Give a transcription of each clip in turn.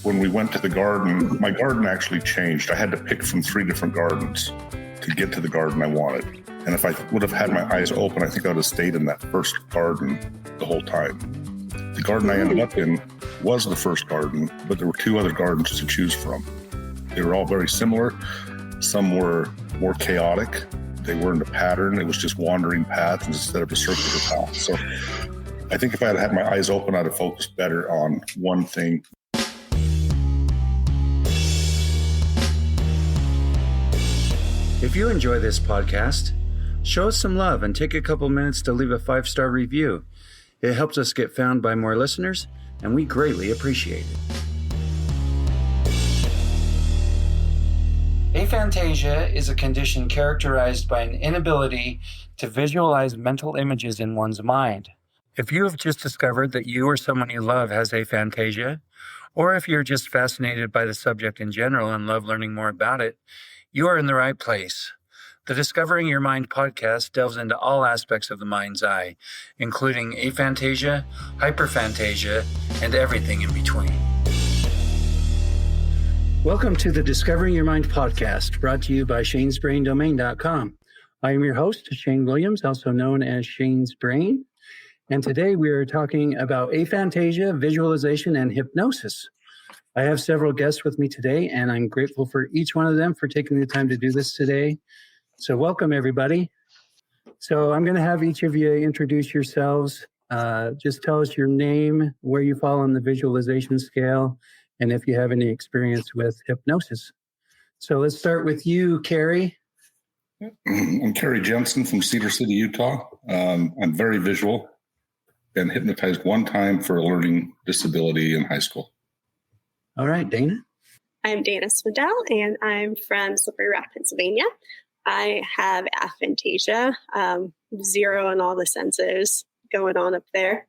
when we went to the garden, my garden actually changed. I had to pick from 3 different gardens to get to the garden I wanted. And if I would have had my eyes open, I think I would have stayed in that first garden the whole time. The garden I ended up in was the first garden, but there were 2 other gardens to choose from. They were all very similar. Some were more chaotic. They weren't a pattern. It was just wandering paths instead of a circular path. So I think if I had had my eyes open, I'd have focused better on one thing. If you enjoy this podcast, show us some love and take a couple minutes to leave a 5-star review. It helps us get found by more listeners, and we greatly appreciate it. Aphantasia is a condition characterized by an inability to visualize mental images in one's mind. If you have just discovered that you or someone you love has aphantasia, or if you're just fascinated by the subject in general and love learning more about it, you are in the right place. The Discovering Your Mind podcast delves into all aspects of the mind's eye, including aphantasia, hyperphantasia, and everything in between. Welcome to the Discovering Your Mind podcast, brought to you by shanesbraindomain.com. I am your host, Shane Williams, also known as Shane's Brain. And today we are talking about aphantasia, visualization, and hypnosis. I have several guests with me today, and I'm grateful for each one of them for taking the time to do this today. So welcome, everybody. So I'm going to have each of you introduce yourselves. Just tell us your name, where you fall on the visualization scale, and if you have any experience with hypnosis. So let's start with you, Carrie. I'm Carrie Jensen from Cedar City, Utah. I'm very visual. Been hypnotized one time for a learning disability in high school. All right, Dana. I'm Dana Swindell, and I'm from Slippery Rock, Pennsylvania. I have aphantasia, 0 on all the senses going on up there.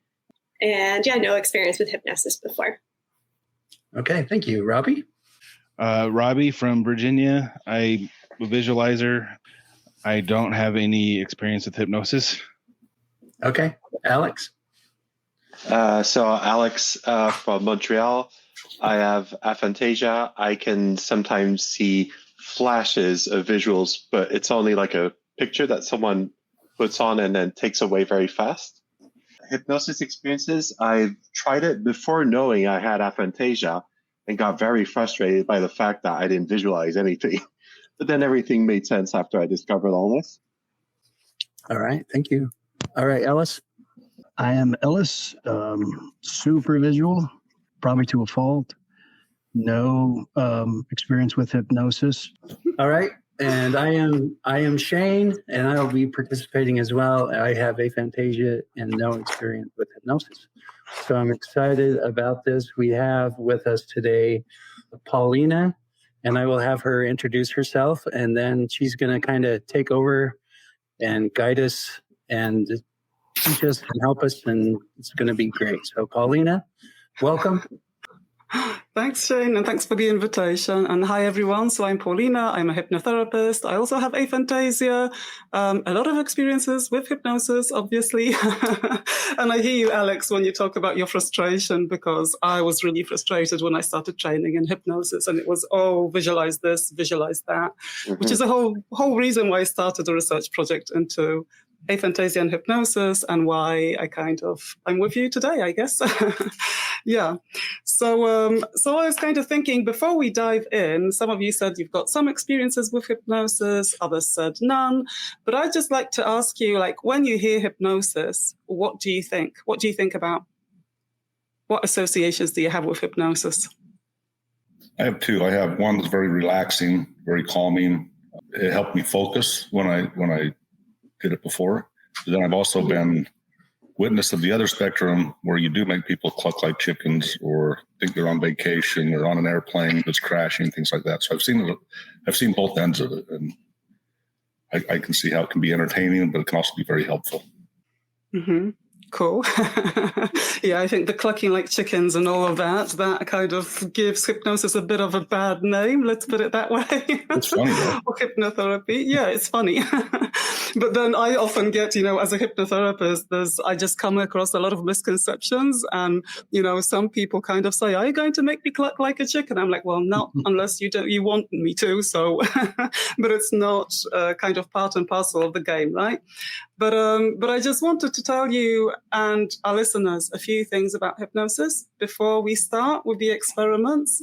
And no experience with hypnosis before. Okay, thank you. Robbie? Robbie from Virginia. I'm a visualizer. I don't have any experience with hypnosis. Okay. Alex? So Alex from Montreal. I have aphantasia. I can sometimes see flashes of visuals, but it's only like a picture that someone puts on and then takes away very fast. Hypnosis experiences, I've tried it before knowing I had aphantasia and got very frustrated by the fact that I didn't visualize anything. But then everything made sense after I discovered all this. All right. Thank you. All right, Ellis? I am Ellis, super visual, probably to a fault. No experience with hypnosis. All right. And I am Shane, and I will be participating as well. I have aphantasia and no experience with hypnosis. So I'm excited about this. We have with us today Paulina, and I will have her introduce herself, and then she's going to kind of take over and guide us and teach us and help us, and it's going to be great. So Paulina, welcome. Thanks, Shane, and thanks for the invitation. And hi, everyone. So I'm Paulina. I'm a hypnotherapist. I also have aphantasia, a lot of experiences with hypnosis, obviously. And I hear you, Alex, when you talk about your frustration, because I was really frustrated when I started training in hypnosis. And it was, visualize this, visualize that, which is a whole reason why I started a research project into aphantasia and hypnosis, and why I'm with you today, I guess. Yeah. So I was kind of thinking, before we dive in, some of you said you've got some experiences with hypnosis, others said none. But I'd just like to ask you, when you hear hypnosis, what do you think? What do you think about? What associations do you have with hypnosis? I have 2. I have one that's very relaxing, very calming. It helped me focus when I did it before. But then I've also been witness of the other spectrum, where you do make people cluck like chickens or think they're on vacation or on an airplane that's crashing, things like that. So I've seen both ends of it, and I can see how it can be entertaining, but it can also be very helpful. Mm-hmm. Cool. Yeah, I think the clucking like chickens and all of that kind of gives hypnosis a bit of a bad name, let's put it that way. It's funny, though. Or hypnotherapy. Yeah, it's funny. But then I often get, as a hypnotherapist, I just come across a lot of misconceptions. And, some people kind of say, are you going to make me cluck like a chicken? I'm like, well, not unless you want me to. So, but it's not kind of part and parcel of the game, right? But I just wanted to tell you and our listeners a few things about hypnosis before we start with the experiments,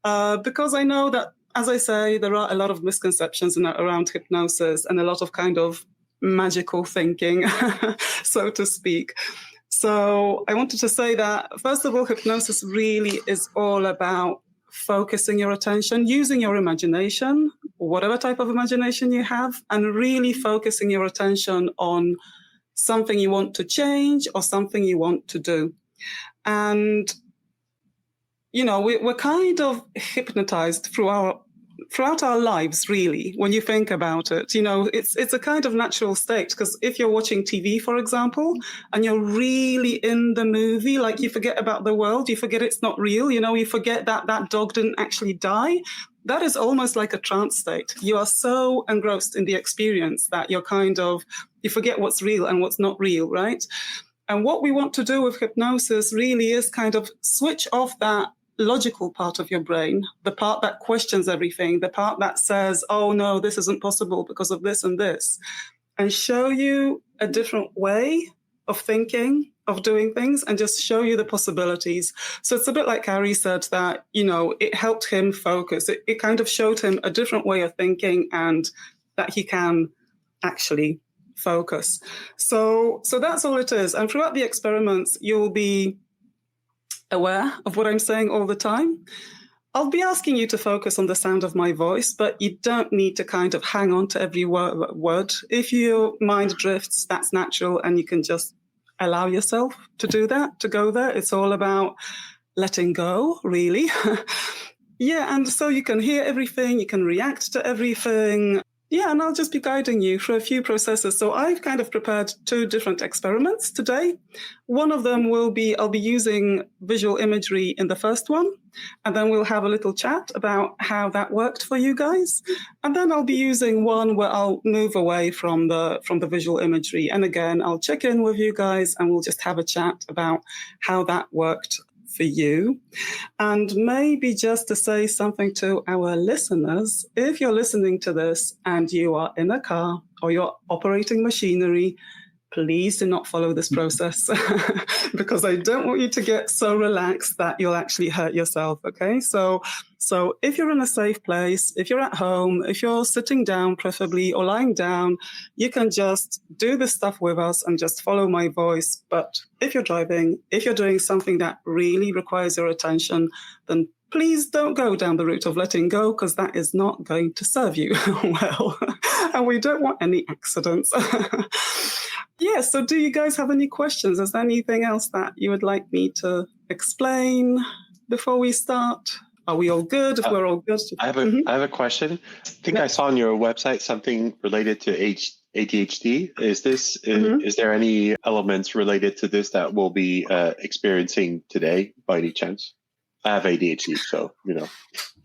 because I know that, as I say, there are a lot of misconceptions around hypnosis and a lot of kind of magical thinking, so to speak. So I wanted to say that, first of all, hypnosis really is all about focusing your attention, using your imagination, whatever type of imagination you have, and really focusing your attention on something you want to change or something you want to do. And, we're kind of hypnotized throughout our lives, really, when you think about it. It's a kind of natural state, because if you're watching TV, for example, and you're really in the movie, like you forget about the world, you forget it's not real, you forget that dog didn't actually die. That is almost like a trance state. You are so engrossed in the experience that you forget what's real and what's not real, right? And what we want to do with hypnosis really is kind of switch off that logical part of your brain, the part that questions everything, the part that says, oh no, this isn't possible because of this and this, and show you a different way of thinking, of doing things, and just show you the possibilities. So it's a bit like Harry said that, it helped him focus. It kind of showed him a different way of thinking and that he can actually focus. So that's all it is. And throughout the experiments, you'll be aware of what I'm saying all the time. I'll be asking you to focus on the sound of my voice, but you don't need to kind of hang on to every word. If your mind drifts, that's natural, and you can just allow yourself to do that, to go there. It's all about letting go, really. Yeah, and so you can hear everything, you can react to everything. Yeah, and I'll just be guiding you through a few processes. So I've kind of prepared 2 different experiments today. One of them I'll be using visual imagery in the first one, and then we'll have a little chat about how that worked for you guys. And then I'll be using one where I'll move away from the visual imagery. And again, I'll check in with you guys and we'll just have a chat about how that worked for you. And maybe just to say something to our listeners, if you're listening to this and you are in a car or you're operating machinery, please do not follow this process because I don't want you to get so relaxed that you'll actually hurt yourself. Okay. So if you're in a safe place, if you're at home, if you're sitting down preferably or lying down, you can just do this stuff with us and just follow my voice. But if you're driving, if you're doing something that really requires your attention, then please don't go down the route of letting go, because that is not going to serve you well. And we don't want any accidents. Yeah, so do you guys have any questions? Is there anything else that you would like me to explain before we start? Are we all good? If we're all good. I have a question. I think I saw on your website something related to ADHD. Is there any elements related to this that we'll be experiencing today by any chance? I have ADHD, so,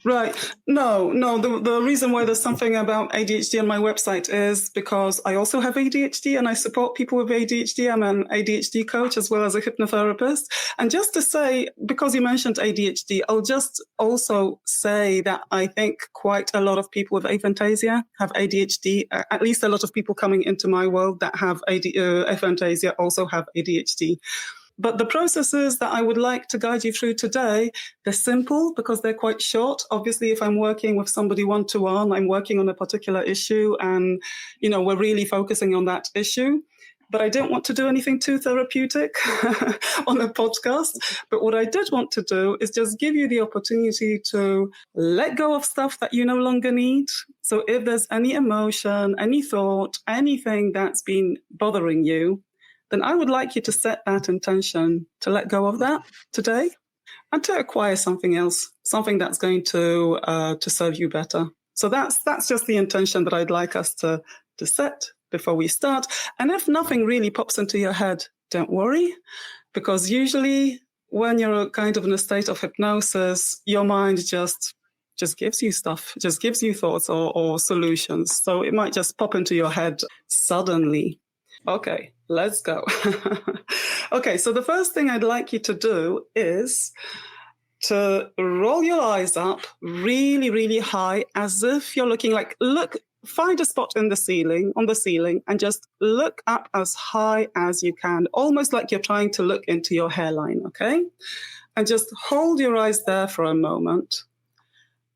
Right. No. The reason why there's something about ADHD on my website is because I also have ADHD and I support people with ADHD. I'm an ADHD coach as well as a hypnotherapist. And just to say, because you mentioned ADHD, I'll just also say that I think quite a lot of people with aphantasia have ADHD. At least a lot of people coming into my world that have aphantasia also have ADHD. But the processes that I would like to guide you through today, they're simple because they're quite short. Obviously, if I'm working with somebody one-to-one, I'm working on a particular issue and, we're really focusing on that issue. But I don't want to do anything too therapeutic on a podcast. But what I did want to do is just give you the opportunity to let go of stuff that you no longer need. So if there's any emotion, any thought, anything that's been bothering you, then I would like you to set that intention to let go of that today and to acquire something else, something that's going to serve you better. So that's just the intention that I'd like us to set before we start. And if nothing really pops into your head, don't worry, because usually when you're kind of in a state of hypnosis, your mind just just gives you stuff, just gives you thoughts or solutions. So it might just pop into your head suddenly. Okay, let's go. Okay, so the first thing I'd like you to do is to roll your eyes up really, really high, as if you're looking find a spot on the ceiling, and just look up as high as you can, almost like you're trying to look into your hairline, okay? And just hold your eyes there for a moment.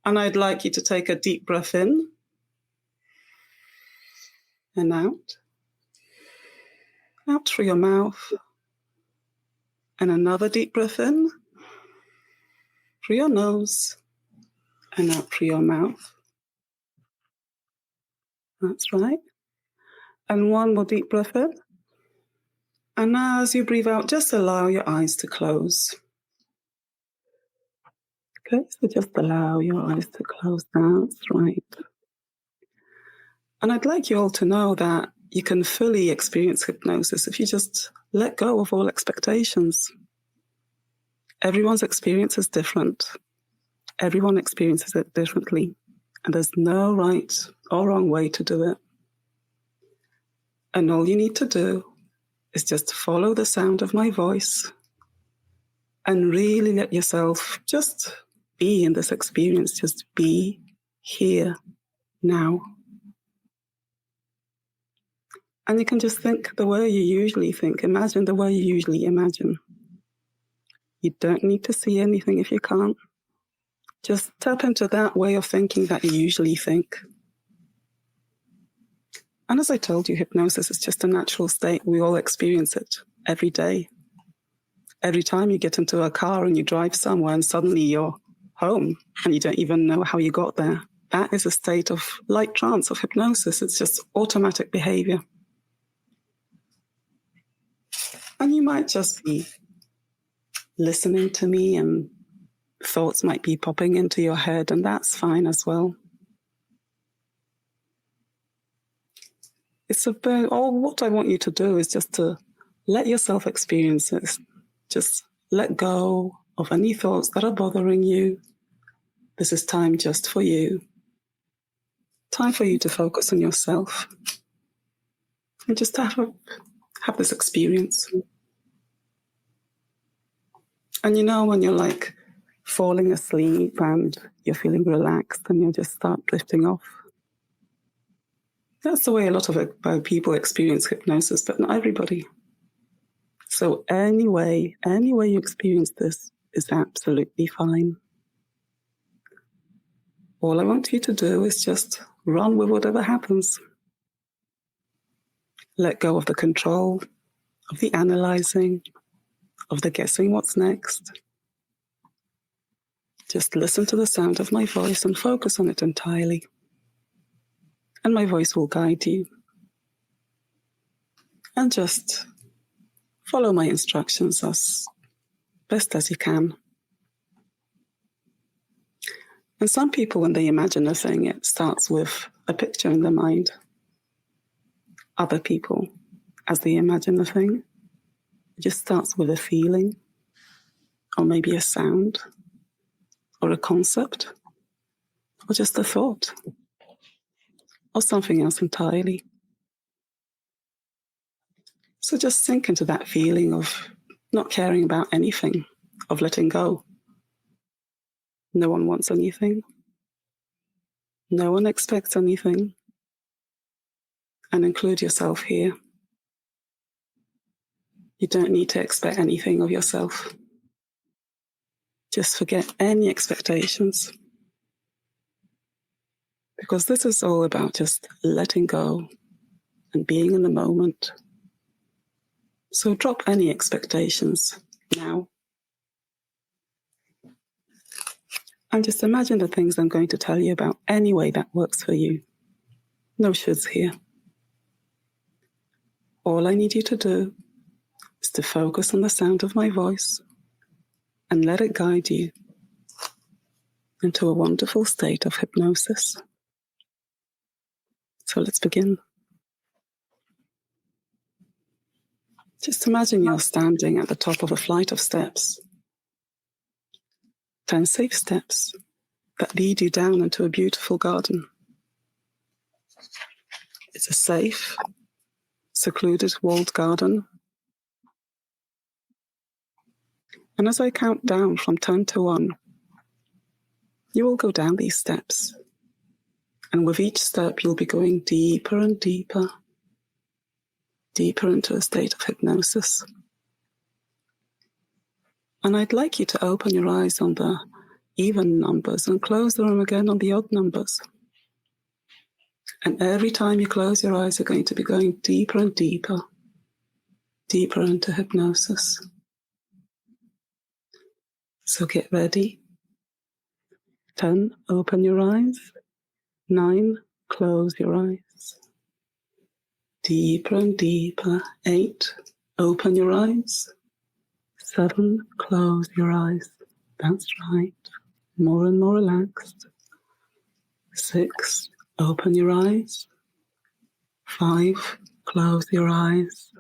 And I'd like you to take a deep breath in and out. Out through your mouth. And another deep breath in through your nose and out through your mouth. That's right. And one more deep breath in. And now as you breathe out, just allow your eyes to close. Okay, so just allow your eyes to close. That's right. And I'd like you all to know that you can fully experience hypnosis if you just let go of all expectations. Everyone's experience is different. Everyone experiences it differently. And there's no right or wrong way to do it. And all you need to do is just follow the sound of my voice and really let yourself just be in this experience. Just be here now. And you can just think the way you usually think. Imagine the way you usually imagine. You don't need to see anything if you can't. Just tap into that way of thinking that you usually think. And as I told you, hypnosis is just a natural state. We all experience it every day. Every time you get into a car and you drive somewhere and suddenly you're home and you don't even know how you got there. That is a state of light trance, of hypnosis. It's just automatic behavior. And you might just be listening to me and thoughts might be popping into your head, and that's fine as well. It's about, what I want you to do is just to let yourself experience this. Just let go of any thoughts that are bothering you. This is time just for you. Time for you to focus on yourself. And just have this experience. And you know when you're like falling asleep and you're feeling relaxed and you just start drifting off. That's the way a lot of people experience hypnosis, but not everybody. So any way you experience this is absolutely fine. All I want you to do is just run with whatever happens. Let go of the control, of the analyzing, of the guessing what's next. Just listen to the sound of my voice and focus on it entirely. And my voice will guide you. And just follow my instructions as best as you can. And some people, when they imagine a thing, it starts with a picture in their mind. Other people, as they imagine a thing, it just starts with a feeling, or maybe a sound, or a concept, or just a thought, or something else entirely. So just sink into that feeling of not caring about anything, of letting go. No one wants anything. No one expects anything. And include yourself here. You don't need to expect anything of yourself. Just forget any expectations. Because this is all about just letting go and being in the moment. So drop any expectations now. And just imagine the things I'm going to tell you about any way that works for you. No shoulds here. All I need you to do is to focus on the sound of my voice and let it guide you into a wonderful state of hypnosis. So let's begin. Just imagine you're standing at the top of a flight of steps. 10 safe steps that lead you down into a beautiful garden. It's a safe, secluded, walled garden. And as I count down from 10 to 1, you will go down these steps. And with each step, you'll be going deeper and deeper, deeper into a state of hypnosis. And I'd like you to open your eyes on the even numbers and close them again on the odd numbers. And every time you close your eyes, you're going to be going deeper and deeper, deeper into hypnosis. So get ready. 10, open your eyes. 9, close your eyes. Deeper and deeper. 8, open your eyes. 7, close your eyes. That's right. More and more relaxed. 6, open your eyes. 5, close your eyes.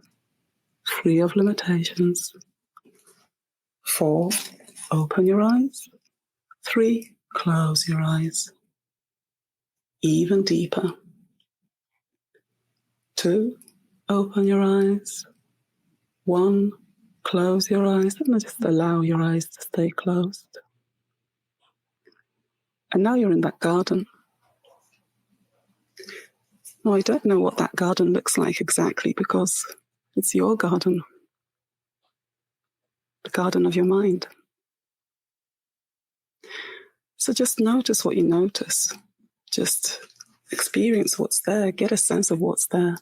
Free of limitations. 4, open your eyes. 3, close your eyes. Even deeper. 2, open your eyes. 1, close your eyes, and just allow your eyes to stay closed. And now you're in that garden. Now, I don't know what that garden looks like exactly because it's your garden, the garden of your mind. So just notice what you notice. Just experience what's there, get a sense of what's there.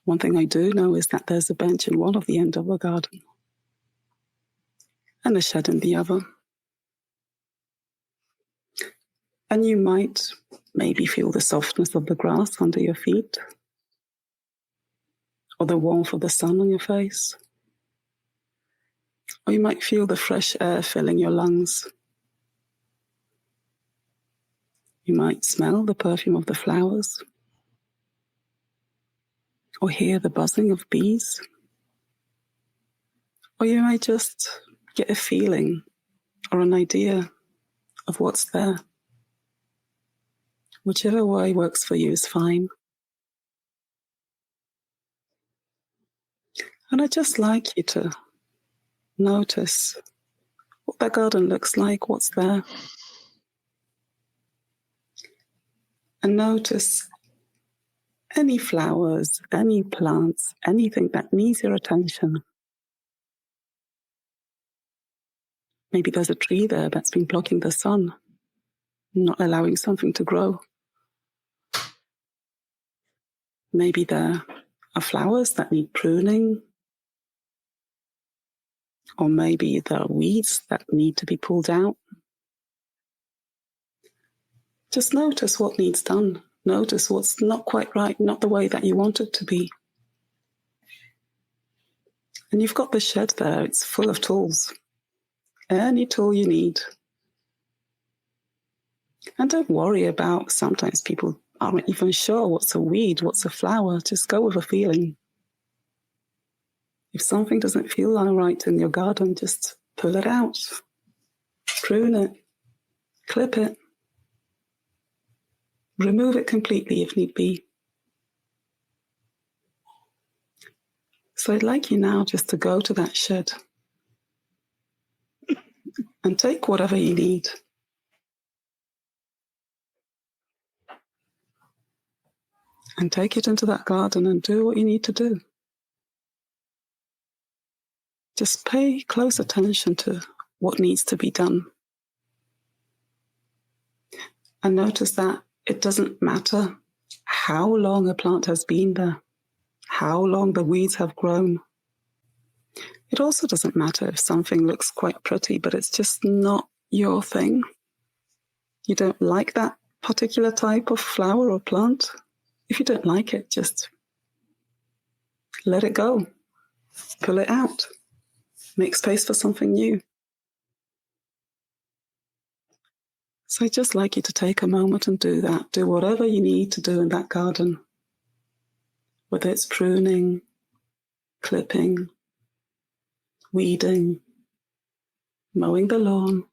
One thing I do know is that there's a bench in one of the end of the garden and a shed in the other. And you might maybe feel the softness of the grass under your feet or the warmth of the sun on your face. Or you might feel the fresh air filling your lungs. You might smell the perfume of the flowers or hear the buzzing of bees. Or you might just get a feeling or an idea of what's there. Whichever way works for you is fine. And I'd just like you to notice what that garden looks like, what's there. And notice any flowers, any plants, anything that needs your attention. Maybe there's a tree there that's been blocking the sun, not allowing something to grow. Maybe there are flowers that need pruning. Or maybe there are weeds that need to be pulled out. Just notice what needs done. Notice what's not quite right, not the way that you want it to be. And you've got the shed there. It's full of tools. Any tool you need. And don't worry about, sometimes people aren't even sure what's a weed, what's a flower. Just go with a feeling. If something doesn't feel right in your garden, just pull it out. Prune it. Clip it. Remove it completely if need be. So I'd like you now just to go to that shed and take whatever you need. And take it into that garden and do what you need to do. Just pay close attention to what needs to be done. And notice that it doesn't matter how long a plant has been there, how long the weeds have grown. It also doesn't matter if something looks quite pretty, but it's just not your thing. You don't like that particular type of flower or plant. If you don't like it, just let it go. Pull it out. Make space for something new. So I'd just like you to take a moment and do that. Do whatever you need to do in that garden. Whether it's pruning, clipping, weeding, mowing the lawn,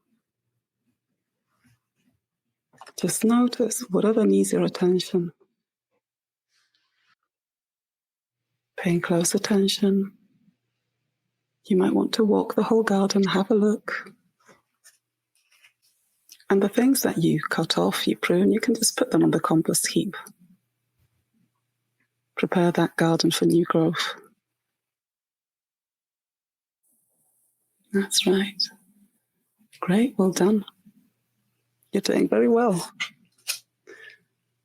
Just notice whatever needs your attention. Paying close attention. You might want to walk the whole garden, have a look. And the things that you cut off, you prune, you can just put them on the compost heap. Prepare that garden for new growth. That's right. Great, well done. You're doing very well.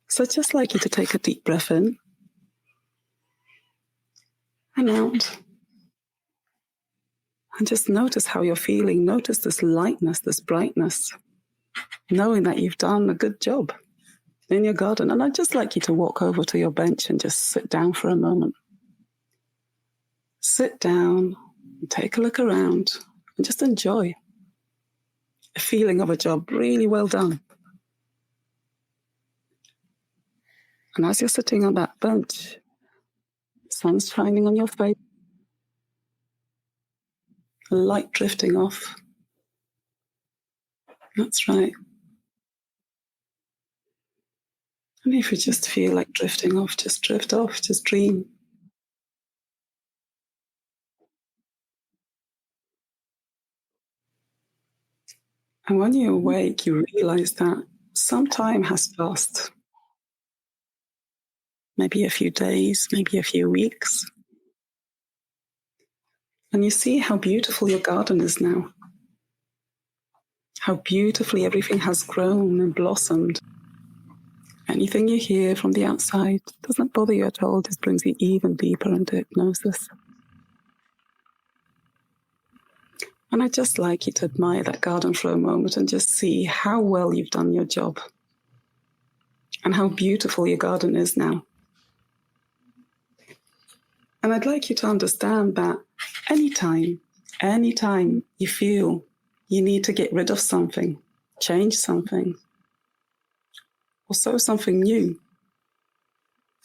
So I'd just like you to take a deep breath in and out. And just notice how you're feeling. Notice this lightness, this brightness, knowing that you've done a good job in your garden. And I'd just like you to walk over to your bench and just sit down for a moment. Sit down and take a look around and just enjoy a feeling of a job really well done. And as you're sitting on that bench, the sun's shining on your face, light drifting off. That's right. And if you just feel like drifting off, just drift off, just dream. And when you awake, you realize that some time has passed. Maybe a few days, maybe a few weeks. And you see how beautiful your garden is now. How beautifully everything has grown and blossomed. Anything you hear from the outside doesn't bother you at all, just brings you even deeper into hypnosis. And I'd just like you to admire that garden for a moment and just see how well you've done your job and how beautiful your garden is now. And I'd like you to understand that anytime you feel you need to get rid of something, change something, or sow something new,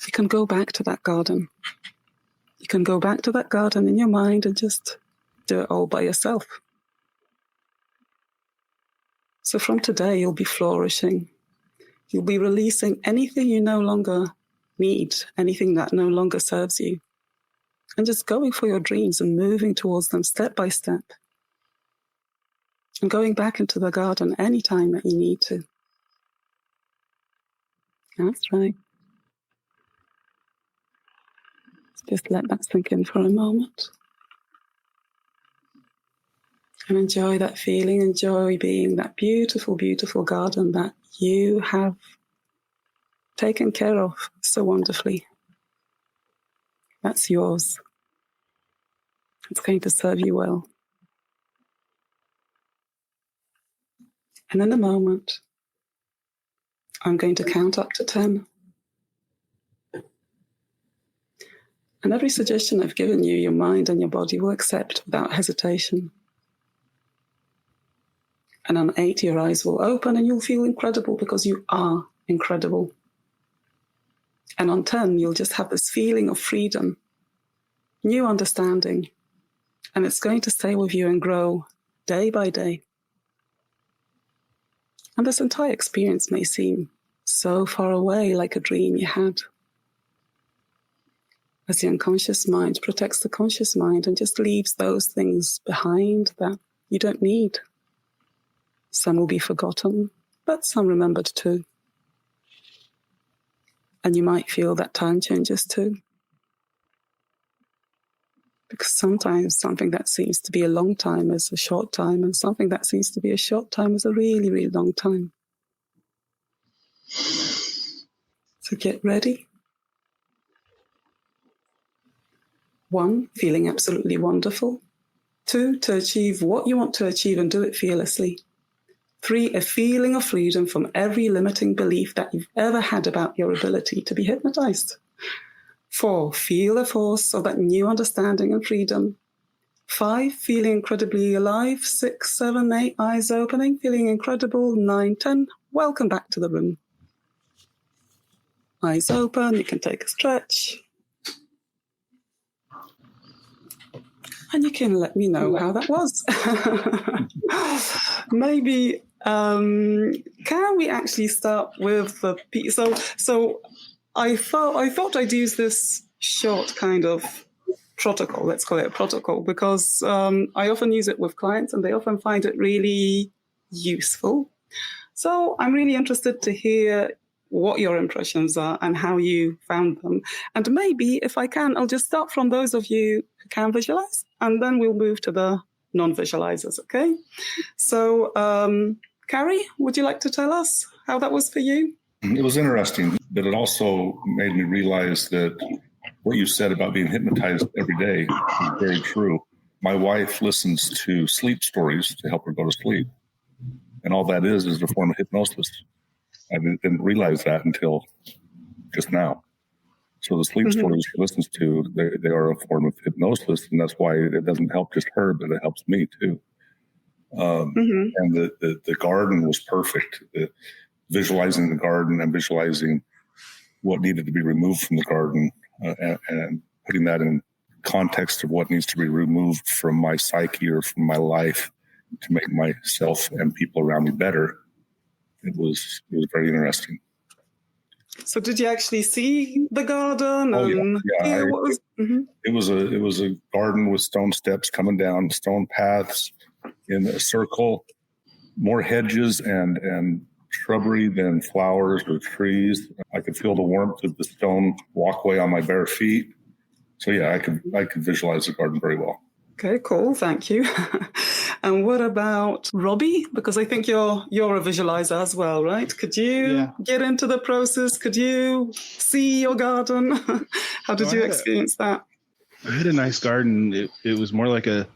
you can go back to that garden. You can go back to that garden in your mind and just do it all by yourself. So from today, you'll be flourishing. You'll be releasing anything you no longer need, anything that no longer serves you, and just going for your dreams and moving towards them step by step, and going back into the garden anytime that you need to. That's right. Just let that sink in for a moment. And enjoy that feeling, enjoy being that beautiful, beautiful garden that you have taken care of so wonderfully. That's yours. It's going to serve you well. And in a moment, I'm going to count up to 10. And every suggestion I've given you, your mind and your body will accept without hesitation. And on 8, your eyes will open and you'll feel incredible because you are incredible. And on 10, you'll just have this feeling of freedom, new understanding, and it's going to stay with you and grow day by day. And this entire experience may seem so far away, like a dream you had, as the unconscious mind protects the conscious mind and just leaves those things behind that you don't need. Some will be forgotten, but some remembered too. And you might feel that time changes too. Because sometimes something that seems to be a long time is a short time, and something that seems to be a short time is a really, really long time. So get ready. 1, feeling absolutely wonderful. 2, to achieve what you want to achieve and do it fearlessly. 3, a feeling of freedom from every limiting belief that you've ever had about your ability to be hypnotized. 4, feel the force of that new understanding and freedom. 5, feeling incredibly alive. 6, 7, 8, eyes opening, feeling incredible. 9, 10, welcome back to the room. Eyes open, you can take a stretch. And you can let me know how that was. Maybe Can we actually start with the so I thought I'd use this short kind of protocol, let's call it a protocol, because I often use it with clients and they often find it really useful. So I'm really interested to hear what your impressions are and how you found them. And maybe, if I can, I'll just start from those of you who can visualize, and then we'll move to the non-visualizers, okay? So, Carrie, would you like to tell us how that was for you? It was interesting, but it also made me realize that what you said about being hypnotized every day is very true. My wife listens to sleep stories to help her go to sleep. And all that is a form of hypnosis. I didn't realize that until just now. So the sleep stories she listens to, they are a form of hypnosis, and that's why it doesn't help just her, but it helps me too. And the garden was perfect. Visualizing the garden and visualizing what needed to be removed from the garden and putting that in context of what needs to be removed from my psyche or from my life to make myself and people around me better. It was very interesting. So did you actually see the garden? Oh, yeah. It was a garden with stone steps coming down, stone paths in a circle, more hedges and shrubbery than flowers or trees. I could feel the warmth of the stone walkway on my bare feet. So yeah, I could visualize the garden very well. Okay, cool. Thank you. And what about Robbie? Because I think you're a visualizer as well, right? Could you get into the process? Could you see your garden? How did you experience that? I had a nice garden. It was more like a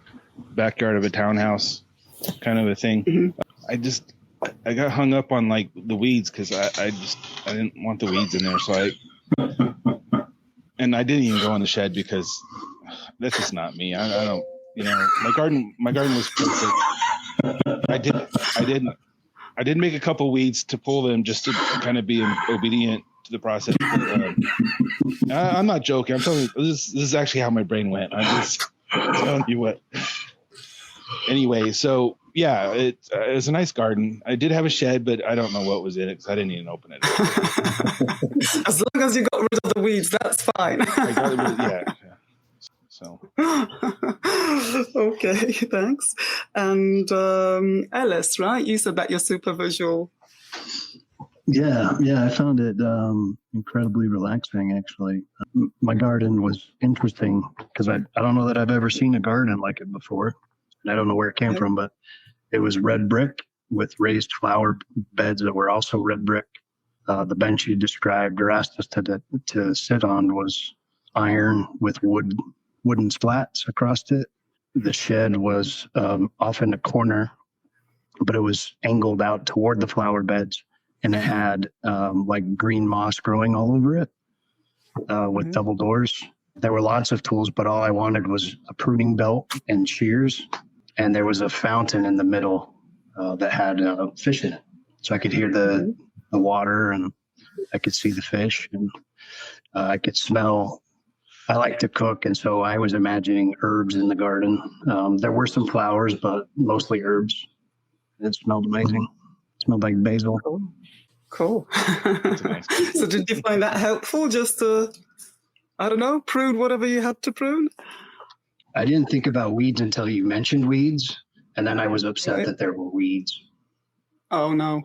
backyard of a townhouse kind of a thing. I got hung up on like the weeds because I didn't want the weeds in there. So I didn't even go in the shed because that's just not me. I don't, my garden was perfect. I did make a couple weeds to pull them just to kind of be obedient to the process. I'm not joking. I'm telling you, this is actually how my brain went. I'm just telling you what. Anyway, so yeah, it was a nice garden. I did have a shed, but I don't know what was in it because I didn't even open it. As long as you got rid of the weeds, that's fine. I got rid of, yeah. So. Okay, thanks. And Ellis, right? You said that you're super visual. Yeah, I found it incredibly relaxing, actually. My garden was interesting because I don't know that I've ever seen a garden like it before. And I don't know where it came from, but it was red brick with raised flower beds that were also red brick. The bench you described or asked us to sit on was iron with wooden slats across it. The shed was off in the corner, but it was angled out toward the flower beds, and it had like green moss growing all over it with double doors. There were lots of tools, but all I wanted was a pruning belt and shears, and there was a fountain in the middle that had fish in it. So I could hear the water, and I could see the fish, and I could smell. I like to cook, and so I was imagining herbs in the garden. There were some flowers, but mostly herbs. It smelled amazing. It smelled like basil. Cool. So did you find that helpful just to, I don't know, prune whatever you had to prune? I didn't think about weeds until you mentioned weeds, and then I was upset that there were weeds. Oh, no.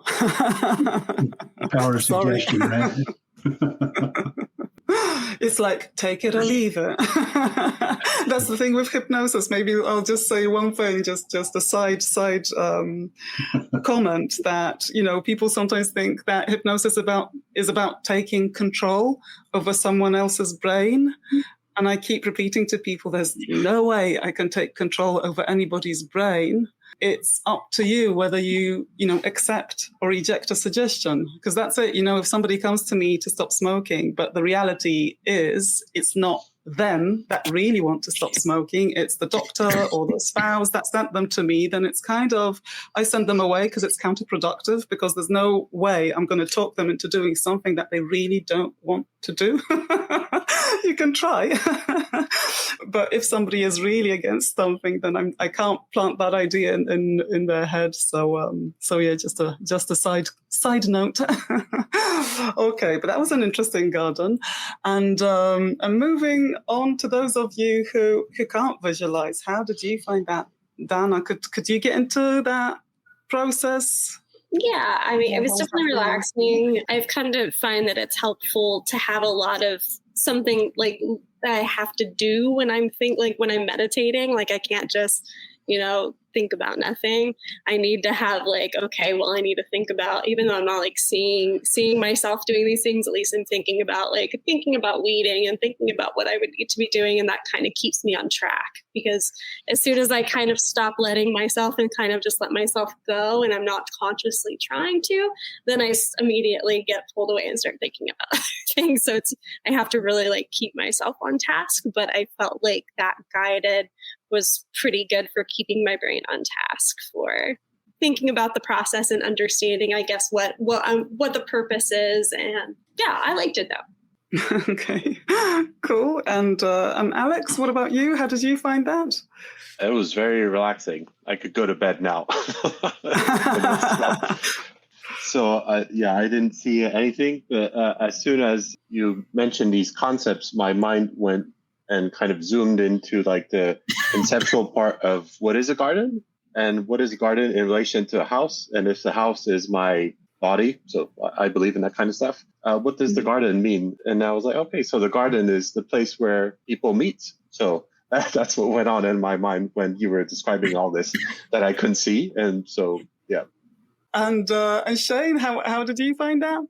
Power of suggestion, right? It's like, take it or leave it. That's the thing with hypnosis. Maybe I'll just say one thing, just a side comment that, people sometimes think that hypnosis is about taking control over someone else's brain. And I keep repeating to people, there's no way I can take control over anybody's brain. It's up to you whether you accept or reject a suggestion, because that's it. If somebody comes to me to stop smoking, but the reality is it's not them that really want to stop smoking, it's the doctor or the spouse that sent them to me, then it's kind of, I send them away because it's counterproductive, because there's no way I'm going to talk them into doing something that they really don't want to do. You can try. But if somebody is really against something, then I can't plant that idea in their head. So yeah, just a side note. Okay, but that was an interesting garden. And moving on to those of you who can't visualize, how did you find that, Dana? Could you get into that process? Yeah, I mean, it was definitely relaxing. I've kind of find that it's helpful to have a lot of something like that I have to do when I'm when I'm meditating. Like I can't just, think about nothing. I need to have okay, well, I need to think about, even though I'm not seeing myself doing these things, at least I'm thinking about weeding and thinking about what I would need to be doing. And that kind of keeps me on track, because as soon as I kind of stop letting myself and kind of just let myself go, and I'm not consciously trying to, then I immediately get pulled away and start thinking about other things. So I have to really keep myself on task, but I felt like that guided was pretty good for keeping my brain on task, for thinking about the process and understanding, I guess, what the purpose is. And yeah, I liked it though. Okay, cool. And Alex, what about you? How did you find that? It was very relaxing. I could go to bed now. So yeah, I didn't see anything. But as soon as you mentioned these concepts, my mind went and kind of zoomed into the conceptual part of what is a garden and what is a garden in relation to a house. And if the house is my body, so I believe in that kind of stuff, what does the garden mean? And I was like, okay, so the garden is the place where people meet. So that's what went on in my mind when you were describing all this that I couldn't see. And so, yeah. And Shane, how did you find out?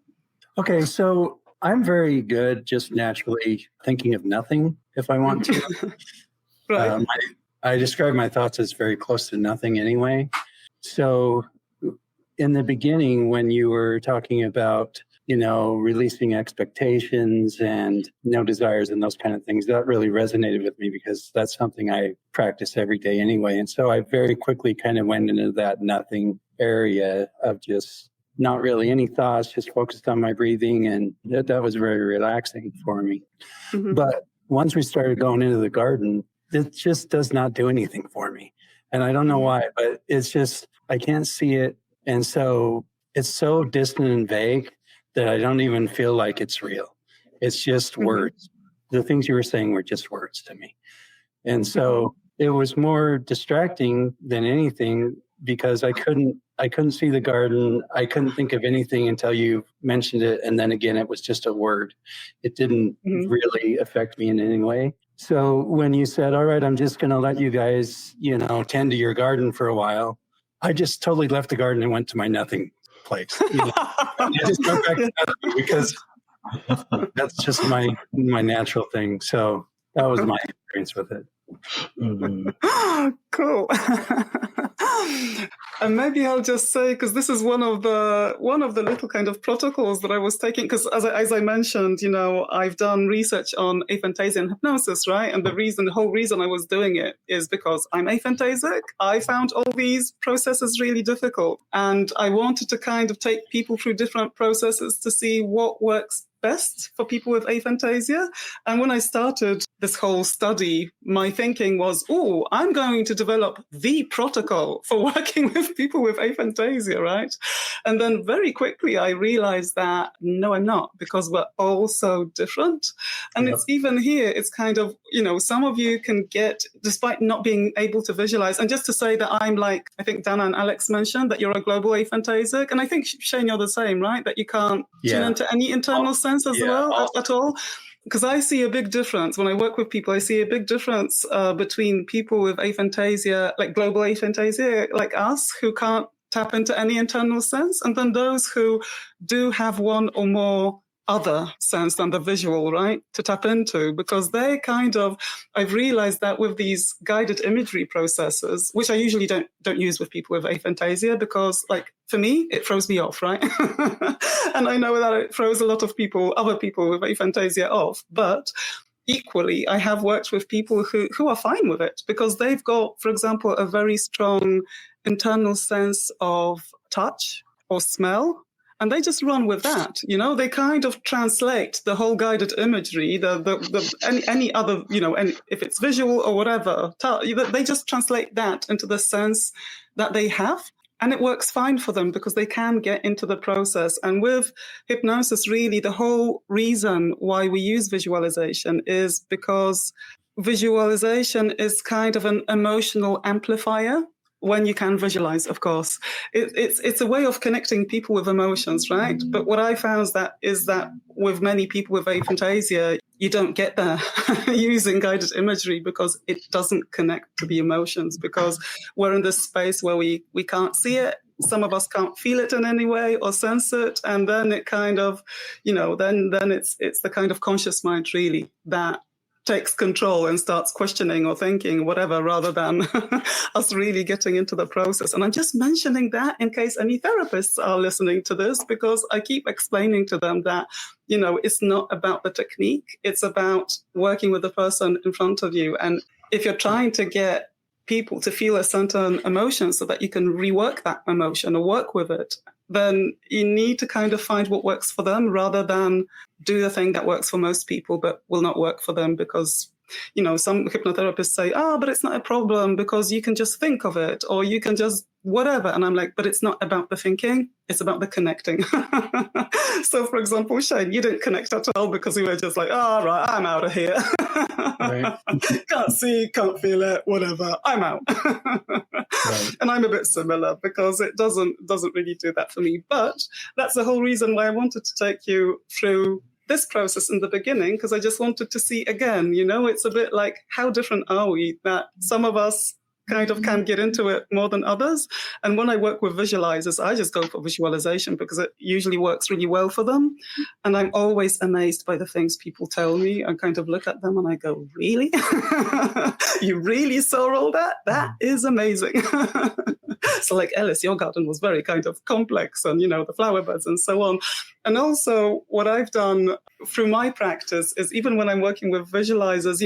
Okay, so I'm very good just naturally thinking of nothing if I want to. Right. I describe my thoughts as very close to nothing anyway. So in the beginning, when you were talking about, releasing expectations and no desires and those kind of things, that really resonated with me, because that's something I practice every day anyway. And so I very quickly kind of went into that nothing area of just not really any thoughts, just focused on my breathing. And that was very relaxing for me. Mm-hmm. But once we started going into the garden, it just does not do anything for me. And I don't know why, but it's just, I can't see it. And so it's so distant and vague that I don't even feel like it's real. It's just words. The things you were saying were just words to me. And so it was more distracting than anything, because I couldn't see the garden. I couldn't think of anything until you mentioned it. And then again, it was just a word. It didn't really affect me in any way. So when you said, all right, I'm just going to let you guys, tend to your garden for a while, I just totally left the garden and went to my nothing place. I just went back to nothing, because that's just my natural thing. So that was my experience with it. Cool. And maybe I'll just say, because this is one of the little kind of protocols that I was taking, because as I mentioned, I've done research on aphantasia and hypnosis, right? And the whole reason I was doing it is because I'm aphantasic. I found all these processes really difficult, and I wanted to kind of take people through different processes to see what works best for people with aphantasia. And when I started this whole study, my thinking was, I'm going to develop the protocol for working with people with aphantasia, right? And then very quickly I realized that, no, I'm not, because we're all so different. And it's even here, it's kind of, some of you can get, despite not being able to visualize, and just to say that I'm I think Dana and Alex mentioned that you're a global aphantasic. And I think, Shane, you're the same, right? That you can't tune into any internal sense as well at all. Because I see a big difference when I work with people. I see a big difference between people with aphantasia, like global aphantasia, like us, who can't tap into any internal sense, and then those who do have one or more other sense than the visual, right, to tap into, because they I've realized that with these guided imagery processes, which I usually don't use with people with aphantasia, because for me, it throws me off, right? And I know that it throws a lot of other people with aphantasia off, but equally, I have worked with people who are fine with it because they've got, for example, a very strong internal sense of touch or smell. And they just run with that, They kind of translate the whole guided imagery, any other, and if it's visual or whatever, they just translate that into the sense that they have. And it works fine for them because they can get into the process. And with hypnosis, really, the whole reason why we use visualization is because visualization is kind of an emotional amplifier. When you can visualize, of course, it's a way of connecting people with emotions, right? But what I found is that with many people with aphantasia, you don't get there using guided imagery because it doesn't connect to the emotions, because we're in this space where we can't see it. Some of us can't feel it in any way or sense it, and then it kind of, then it's the kind of conscious mind really that takes control and starts questioning or thinking, whatever, rather than us really getting into the process. And I'm just mentioning that in case any therapists are listening to this, because I keep explaining to them that, it's not about the technique. It's about working with the person in front of you. And if you're trying to get people to feel a certain emotion so that you can rework that emotion or work with it, then you need to kind of find what works for them rather than do the thing that works for most people but will not work for them because, some hypnotherapists say, but it's not a problem because you can just think of it or you can just whatever. And I'm like, but it's not about the thinking, it's about the connecting. So, for example, Shane, you didn't connect at all because you were just like, right, I'm out of here. Right. Can't see, can't feel it, whatever, I'm out. Right. And I'm a bit similar because it doesn't really do that for me. But that's the whole reason why I wanted to take you through this process in the beginning, because I just wanted to see again, it's a bit like, how different are we, that some of us kind of can get into it more than others. And when I work with visualizers, I just go for visualization because it usually works really well for them. And I'm always amazed by the things people tell me. I kind of look at them and I go, really? You really saw all that? That is amazing. So like Ellis, your garden was very kind of complex and, the flower beds and so on. And also what I've done through my practice is even when I'm working with visualizers,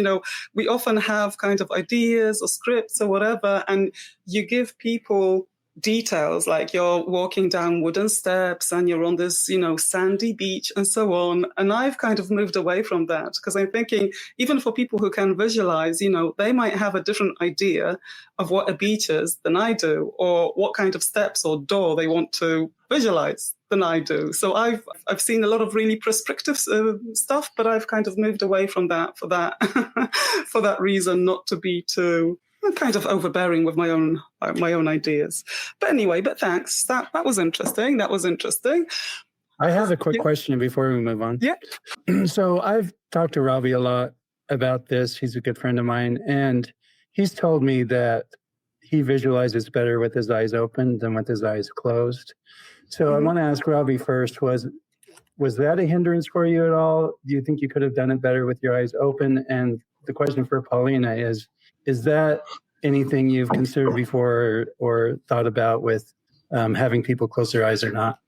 we often have kind of ideas or scripts or whatever, and you give people details like you're walking down wooden steps and you're on this, sandy beach and so on. And I've kind of moved away from that because I'm thinking even for people who can visualize, they might have a different idea of what a beach is than I do, or what kind of steps or door they want to visualize than I do. So I've seen a lot of really prescriptive stuff, but I've kind of moved away from that for that for that reason, not to be too kind of overbearing with my own ideas. But anyway, thanks. That was interesting. I have a quick question before we move on. Yeah. So I've talked to Robbie a lot about this. He's a good friend of mine, and he's told me that he visualizes better with his eyes open than with his eyes closed. So I want to ask Robbie first, was that a hindrance for you at all? Do you think you could have done it better with your eyes open? And the question for Paulina is that anything you've considered before or thought about with having people close their eyes or not?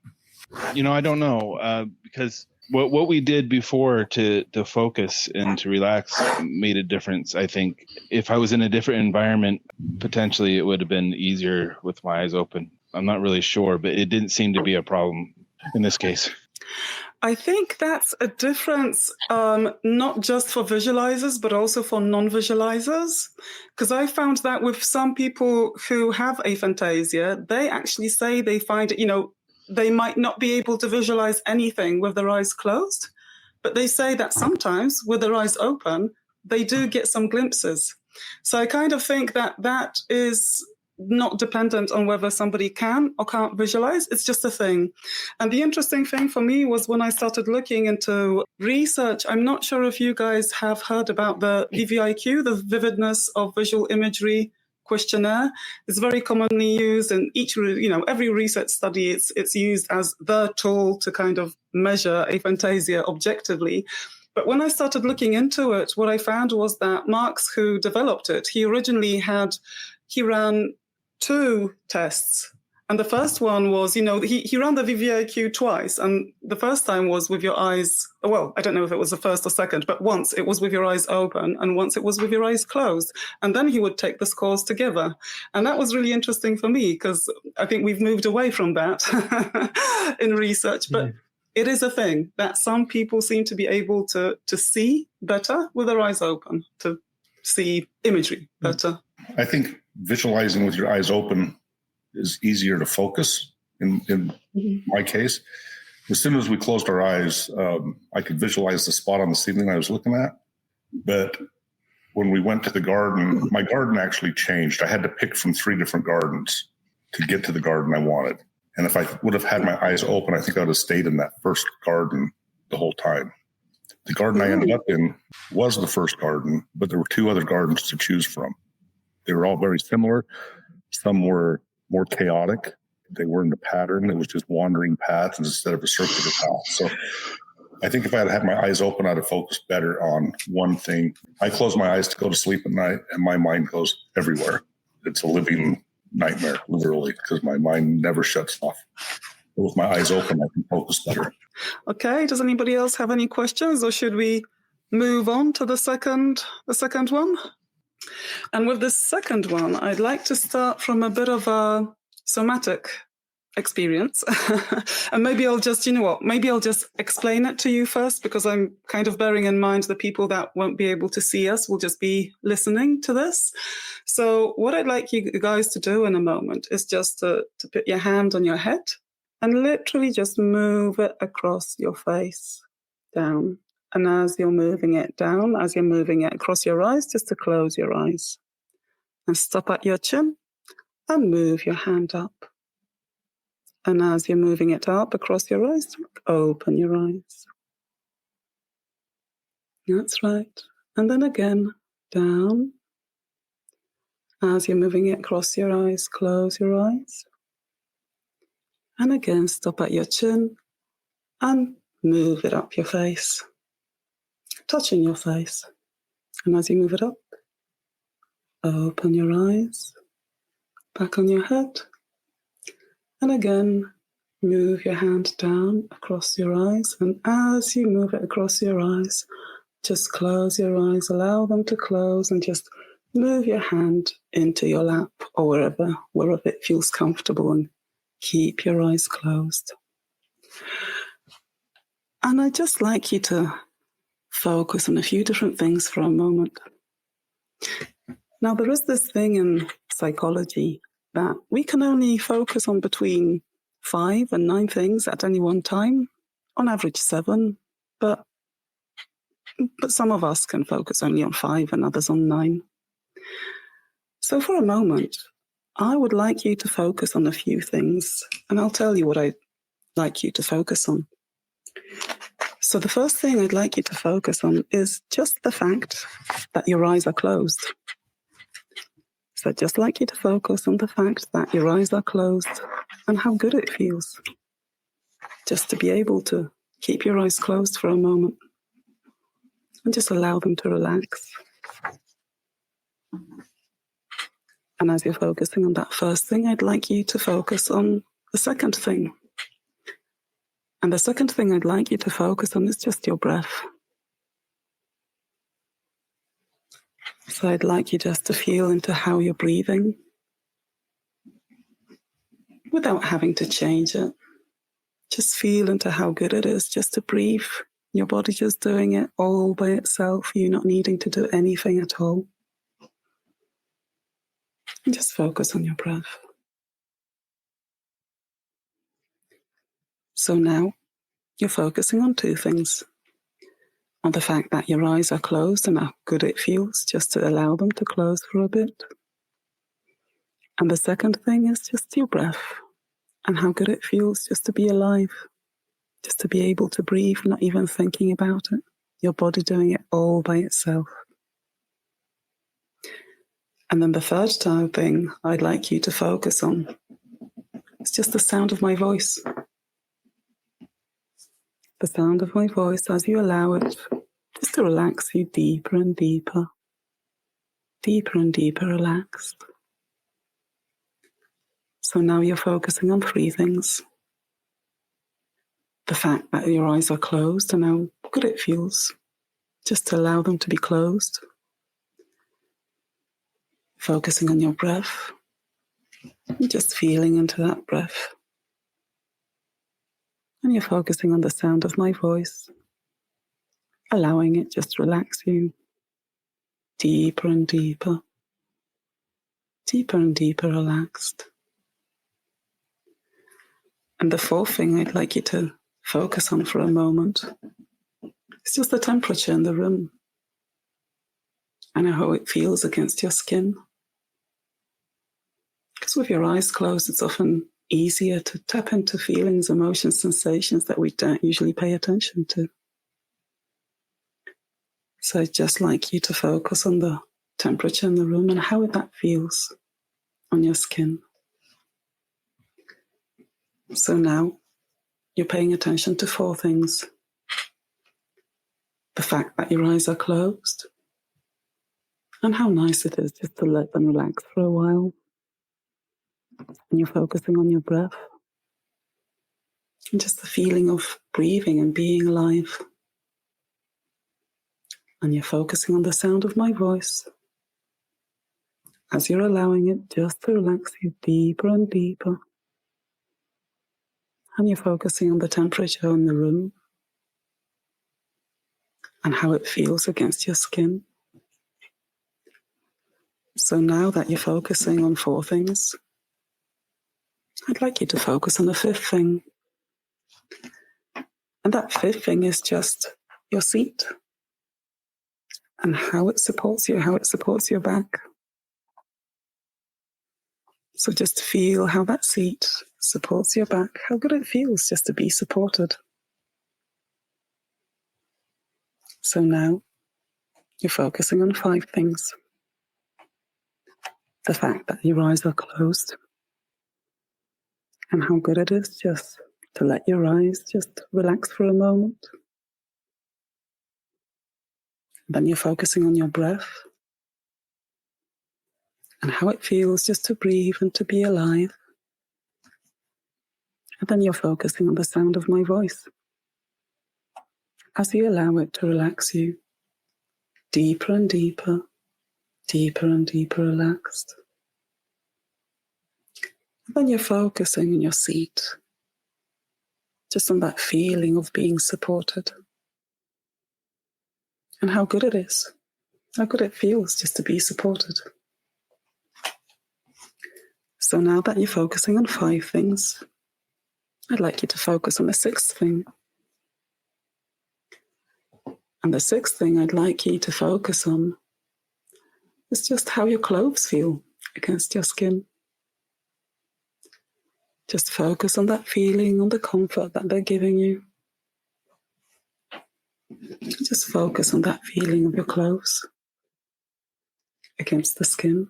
I don't know, because what we did before to focus and to relax made a difference. I think if I was in a different environment, potentially it would have been easier with my eyes open. I'm not really sure, but it didn't seem to be a problem in this case. I think that's a difference, not just for visualizers, but also for non-visualizers. Because I found that with some people who have aphantasia, they actually say they find it, they might not be able to visualize anything with their eyes closed, but they say that sometimes with their eyes open, they do get some glimpses. So I kind of think that is not dependent on whether somebody can or can't visualize. It's just a thing. And the interesting thing for me was when I started looking into research, I'm not sure if you guys have heard about the VVIQ, the Vividness of Visual Imagery questionnaire. It's very commonly used in every research study. It's used as the tool to kind of measure aphantasia objectively. But when I started looking into it, what I found was that Marx, who developed it, he ran 2 tests. And the first one was, he ran the VVIQ twice. And the first time was with your eyes, well, I don't know if it was the first or second, but once it was with your eyes open and once it was with your eyes closed. And then he would take the scores together. And that was really interesting for me because I think we've moved away from that in research. But it is a thing that some people seem to be able to see better with their eyes open, to see imagery better. I think visualizing with your eyes open is easier to focus in my case. As soon as we closed our eyes, I could visualize the spot on the ceiling I was looking at. But when we went to the garden, my garden actually changed. I had to pick from 3 different gardens to get to the garden I wanted. And if I would have had my eyes open, I think I would have stayed in that first garden the whole time. The garden I ended up in was the first garden, but there were 2 other gardens to choose from. They were all very similar. Some were more chaotic. They weren't a pattern. It was just wandering paths instead of a circular path. So I think if I had my eyes open, I'd have focused better on one thing. I close my eyes to go to sleep at night, and my mind goes everywhere. It's a living nightmare, literally, because my mind never shuts off. But with my eyes open, I can focus better. Okay. Does anybody else have any questions, or should we move on to the second one? And with the second one, I'd like to start from a bit of a somatic experience. And maybe I'll just, maybe I'll just explain it to you first, because I'm kind of bearing in mind the people that won't be able to see us will just be listening to this. So what I'd like you guys to do in a moment is just to put your hand on your head and literally just move it across your face down. And as you're moving it down, as you're moving it across your eyes, just to close your eyes and stop at your chin and move your hand up. And as you're moving it up across your eyes, open your eyes. That's right. And then again, down. As you're moving it across your eyes, close your eyes. And again, stop at your chin and move it up your face. Touching your face. And as you move it up, open your eyes, back on your head. And again, move your hand down across your eyes. And as you move it across your eyes, just close your eyes, allow them to close, and just move your hand into your lap or wherever it feels comfortable, and keep your eyes closed. And I'd just like you to focus on a few different things for a moment. Now, there is this thing in psychology that we can only focus on between 5 and 9 things at any one time, on average 7, but some of us can focus only on 5 and others on 9. So for a moment, I would like you to focus on a few things, and I'll tell you what I'd like you to focus on. So the first thing I'd like you to focus on is just the fact that your eyes are closed. So I'd just like you to focus on the fact that your eyes are closed and how good it feels just to be able to keep your eyes closed for a moment and just allow them to relax. And as you're focusing on that first thing, I'd like you to focus on the second thing. And the second thing I'd like you to focus on is just your breath. So I'd like you just to feel into how you're breathing without having to change it. Just feel into how good it is just to breathe. Your body just doing it all by itself, you not needing to do anything at all. And just focus on your breath. So now you're focusing on 2 things. On the fact that your eyes are closed and how good it feels just to allow them to close for a bit. And the second thing is just your breath and how good it feels just to be alive, just to be able to breathe, not even thinking about it. Your body doing it all by itself. And then the third thing I'd like you to focus on is just the sound of my voice. The sound of my voice as you allow it just to relax you deeper and deeper, deeper and deeper relaxed. So now you're focusing on 3 things. The fact that your eyes are closed and how good it feels just to allow them to be closed. Focusing on your breath, and just feeling into that breath. And you're focusing on the sound of my voice, allowing it just relax you deeper and deeper, deeper and deeper relaxed. And the 4th thing I'd like you to focus on for a moment is just the temperature in the room and how it feels against your skin. Because with your eyes closed, it's often easier to tap into feelings, emotions, sensations that we don't usually pay attention to. So I'd just like you to focus on the temperature in the room and how that feels on your skin. So now you're paying attention to 4 things. The fact that your eyes are closed and how nice it is just to let them relax for a while. And you're focusing on your breath and just the feeling of breathing and being alive. And you're focusing on the sound of my voice as you're allowing it just to relax you deeper and deeper. And you're focusing on the temperature in the room and how it feels against your skin. So now that you're focusing on 4 things, I'd like you to focus on the 5th thing. And that 5th thing is just your seat and how it supports you, how it supports your back. So just feel how that seat supports your back, how good it feels just to be supported. So now you're focusing on 5 things. The fact that your eyes are closed and how good it is just to let your eyes just relax for a moment. Then you're focusing on your breath and how it feels just to breathe and to be alive. And then you're focusing on the sound of my voice as you allow it to relax you deeper and deeper, deeper and deeper relaxed. And then you're focusing on your seat, just on that feeling of being supported and how good it is, how good it feels just to be supported. So now that you're focusing on 5 things, I'd like you to focus on the 6th thing. And the 6th thing I'd like you to focus on is just how your clothes feel against your skin. Just focus on that feeling, on the comfort that they're giving you. Just focus on that feeling of your clothes against the skin.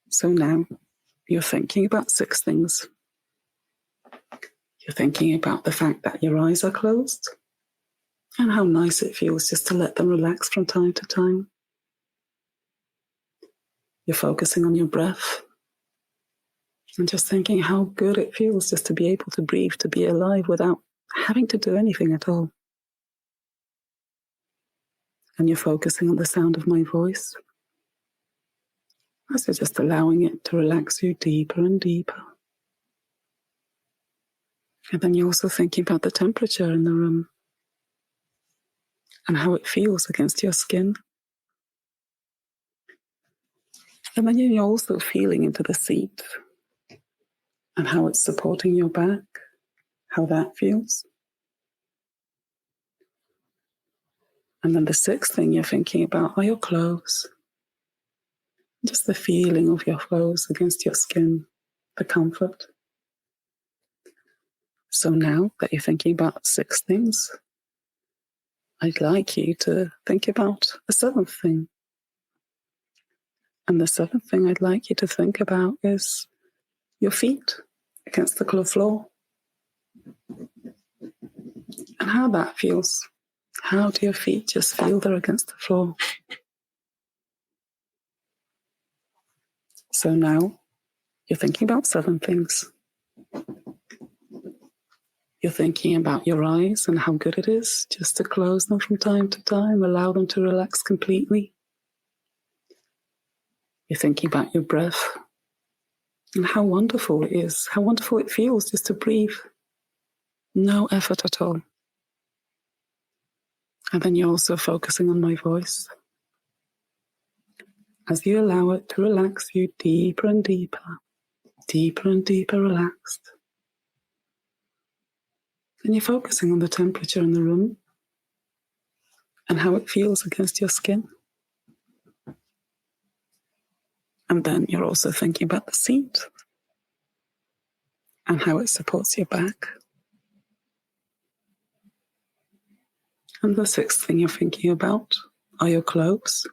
So now you're thinking about 6 things. You're thinking about the fact that your eyes are closed and how nice it feels just to let them relax from time to time. You're focusing on your breath and just thinking how good it feels just to be able to breathe, to be alive without having to do anything at all. And you're focusing on the sound of my voice as you're just allowing it to relax you deeper and deeper. And then you're also thinking about the temperature in the room and how it feels against your skin. And then you're also feeling into the seat and how it's supporting your back, how that feels. And then the 6th thing you're thinking about are your clothes. Just the feeling of your clothes against your skin, the comfort. So now that you're thinking about 6 things, I'd like you to think about the 7th thing. And the 7th thing I'd like you to think about is your feet against the floor and how that feels. How do your feet just feel they're against the floor? So now you're thinking about 7 things. You're thinking about your eyes and how good it is just to close them from time to time, allow them to relax completely. You're thinking about your breath and how wonderful it is, how wonderful it feels just to breathe. No effort at all. And then you're also focusing on my voice. As you allow it to relax you deeper and deeper relaxed. And you're focusing on the temperature in the room and how it feels against your skin. And then you're also thinking about the seat and how it supports your back. And the 6th thing you're thinking about are your clothes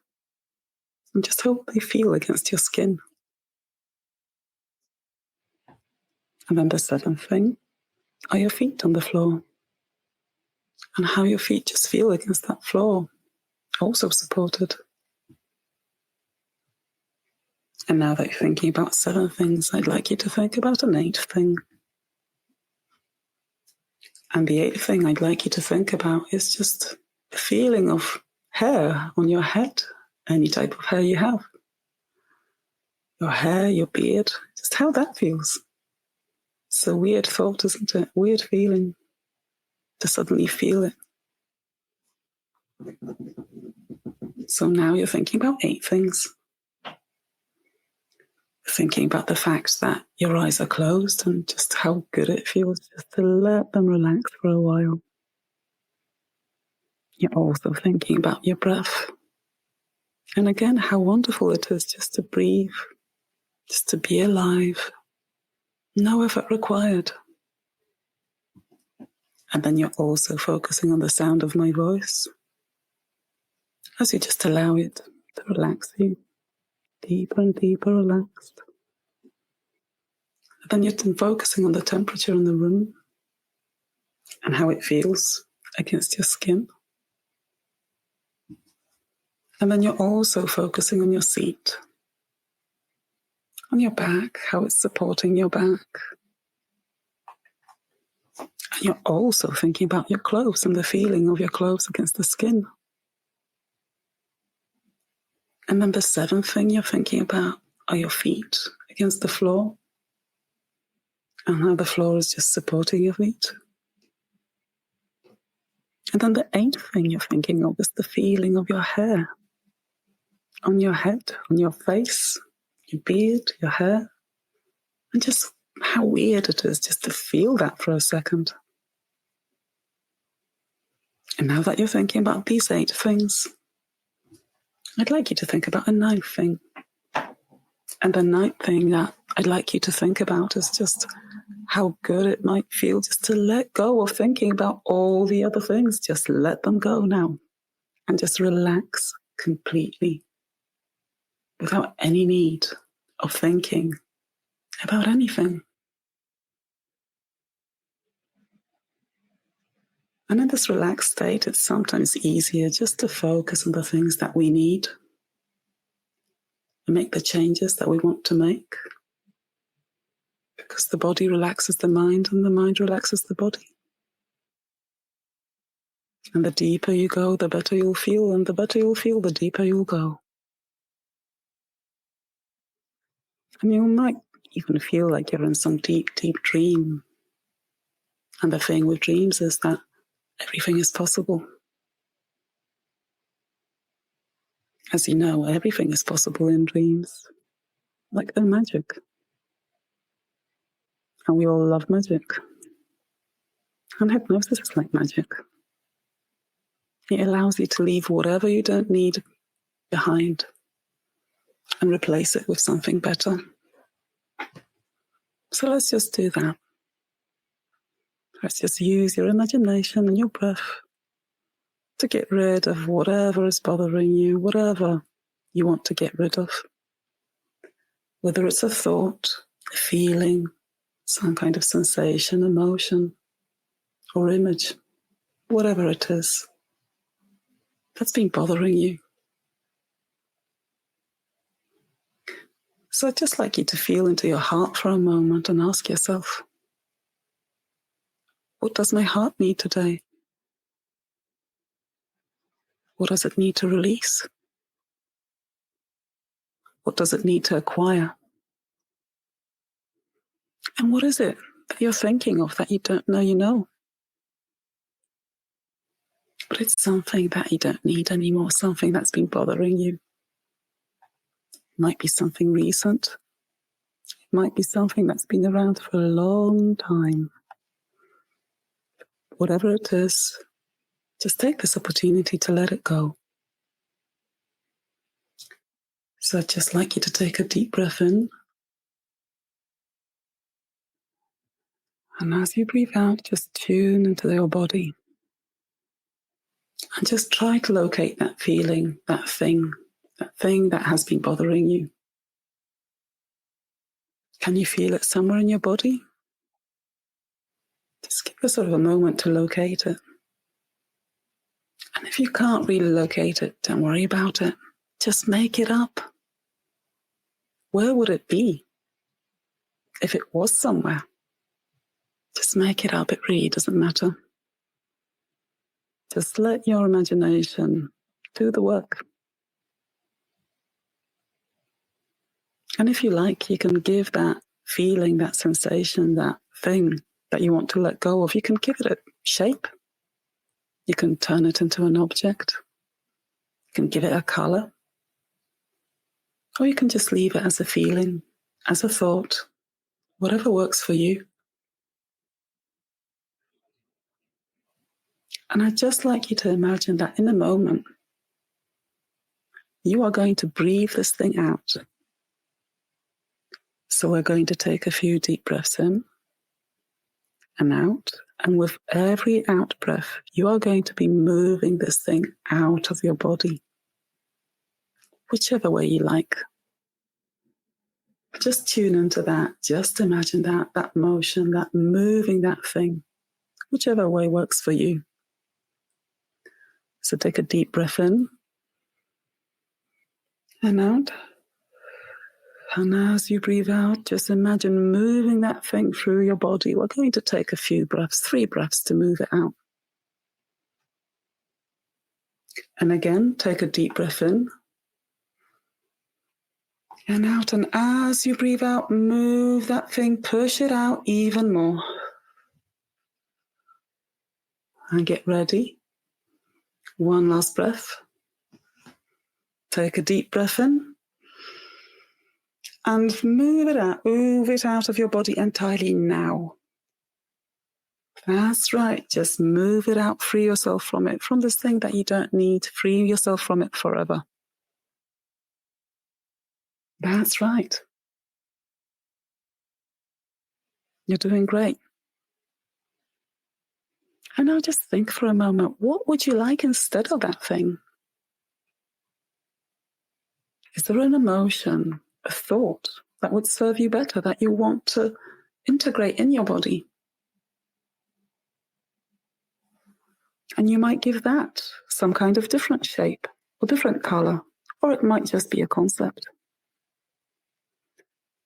and just how they feel against your skin. And then the 7th thing are your feet on the floor and how your feet just feel against that floor, also supported. And now that you're thinking about 7 things, I'd like you to think about an 8th thing. And the 8th thing I'd like you to think about is just the feeling of hair on your head, any type of hair you have. Your hair, your beard, just how that feels. It's a weird thought, isn't it? Weird feeling to suddenly feel it. So now you're thinking about 8 things. Thinking about the fact that your eyes are closed and just how good it feels just to let them relax for a while. You're also thinking about your breath. And again, how wonderful it is just to breathe, just to be alive. No effort required. And then you're also focusing on the sound of my voice as you just allow it to relax you, deeper and deeper relaxed. And then you're focusing on the temperature in the room and how it feels against your skin. And then you're also focusing on your seat, on your back, how it's supporting your back. And you're also thinking about your clothes and the feeling of your clothes against the skin. And then the 7th thing you're thinking about are your feet against the floor and how the floor is just supporting your feet. And then the 8th thing you're thinking of is the feeling of your hair on your head, on your face, your beard, your hair, and just how weird it is just to feel that for a second. And now that you're thinking about these 8 things, I'd like you to think about a 9th thing. And the 9th thing that I'd like you to think about is just how good it might feel just to let go of thinking about all the other things. Just let them go now and just relax completely without any need of thinking about anything. And in this relaxed state, it's sometimes easier just to focus on the things that we need and make the changes that we want to make. Because the body relaxes the mind and the mind relaxes the body. And the deeper you go, the better you'll feel, and the better you'll feel, the deeper you'll go. And you might even feel like you're in some deep, deep dream. And the thing with dreams is that everything is possible. As you know, everything is possible in dreams, like they're magic. And we all love magic. And hypnosis is like magic. It allows you to leave whatever you don't need behind and replace it with something better. So let's just do that. Let's just use your imagination and your breath to get rid of whatever is bothering you, whatever you want to get rid of. Whether it's a thought, a feeling, some kind of sensation, emotion, or image, whatever it is that's been bothering you. So I'd just like you to feel into your heart for a moment and ask yourself, what does my heart need today? What does it need to release? What does it need to acquire? And what is it that you're thinking of that you don't know you know? But it's something that you don't need anymore, something that's been bothering you. It might be something recent. It might be something that's been around for a long time. Whatever it is, just take this opportunity to let it go. So I'd just like you to take a deep breath in. And as you breathe out, just tune into your body. And just try to locate that feeling, that thing that has been bothering you. Can you feel it somewhere in your body? Just give yourself a moment to locate it. And if you can't really locate it, don't worry about it. Just make it up. Where would it be? If it was somewhere, just make it up. It really doesn't matter. Just let your imagination do the work. And if you like, you can give that feeling, that sensation, that thing that you want to let go of, you can give it a shape. You can turn it into an object. You can give it a color. Or you can just leave it as a feeling, as a thought, whatever works for you. And I'd just like you to imagine that in a moment, you are going to breathe this thing out. So we're going to take a few deep breaths in and out. And with every out breath, you are going to be moving this thing out of your body, whichever way you like. Just tune into that. Just imagine that motion, that moving that thing, whichever way works for you. So take a deep breath in and out. And as you breathe out, just imagine moving that thing through your body. We're going to take a few breaths, 3 breaths to move it out. And again, take a deep breath in and out. And as you breathe out, move that thing, push it out even more. And get ready. One last breath. Take a deep breath in. And move it out of your body entirely now. That's right. Just move it out. Free yourself from it, from this thing that you don't need. Free yourself from it forever. That's right. You're doing great. And now just think for a moment, what would you like instead of that thing? Is there an emotion, a thought that would serve you better, that you want to integrate in your body? And you might give that some kind of different shape or different color, or it might just be a concept.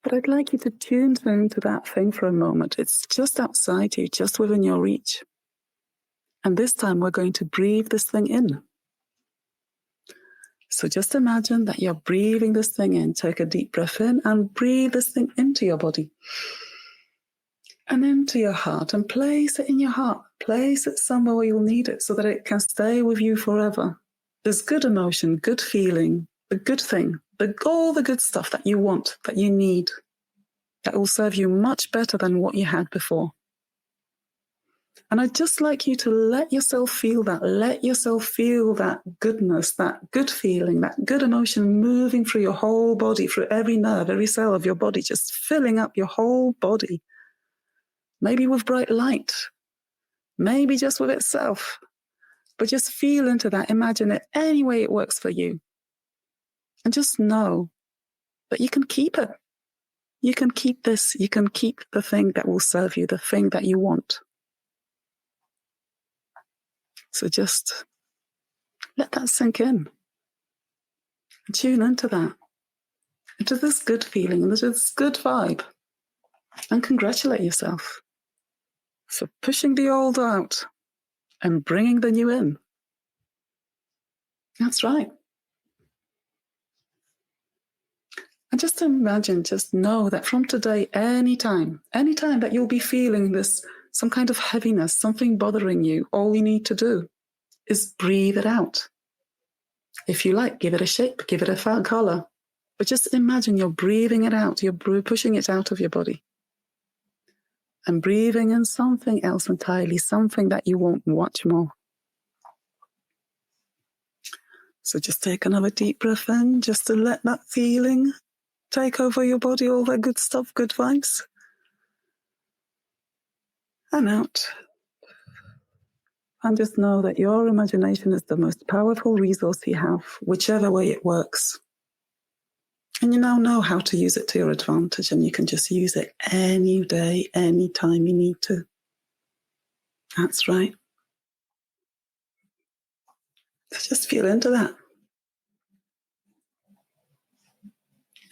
But I'd like you to tune into that thing for a moment. It's just outside you, just within your reach. And this time we're going to breathe this thing in. So just imagine that you're breathing this thing in. Take a deep breath in and breathe this thing into your body. And into your heart, and place it in your heart. Place it somewhere where you'll need it so that it can stay with you forever. There's good emotion, good feeling, the good thing, all the good stuff that you want, that you need, that will serve you much better than what you had before. And I'd just like you to let yourself feel that. Let yourself feel that goodness, that good feeling, that good emotion moving through your whole body, through every nerve, every cell of your body, just filling up your whole body. Maybe with bright light, maybe just with itself, but just feel into that. Imagine it any way it works for you. And just know that you can keep it. You can keep this. You can keep the thing that will serve you, the thing that you want. So just let that sink in. Tune into that. into this good feeling, into this good vibe, and congratulate yourself for pushing the old out and bringing the new in. That's right. And just imagine, just know that from today, anytime that you'll be feeling this, some kind of heaviness, something bothering you, all you need to do is breathe it out. If you like, give it a shape, give it a color. But just imagine you're breathing it out, you're pushing it out of your body. And breathing in something else entirely, something that you won't watch more. So just take another deep breath in, just to let that feeling take over your body, all that good stuff, good vibes. And out. And just know that your imagination is the most powerful resource you have, whichever way it works. And you now know how to use it to your advantage, and you can just use it any day, any time you need to. That's right. So just feel into that.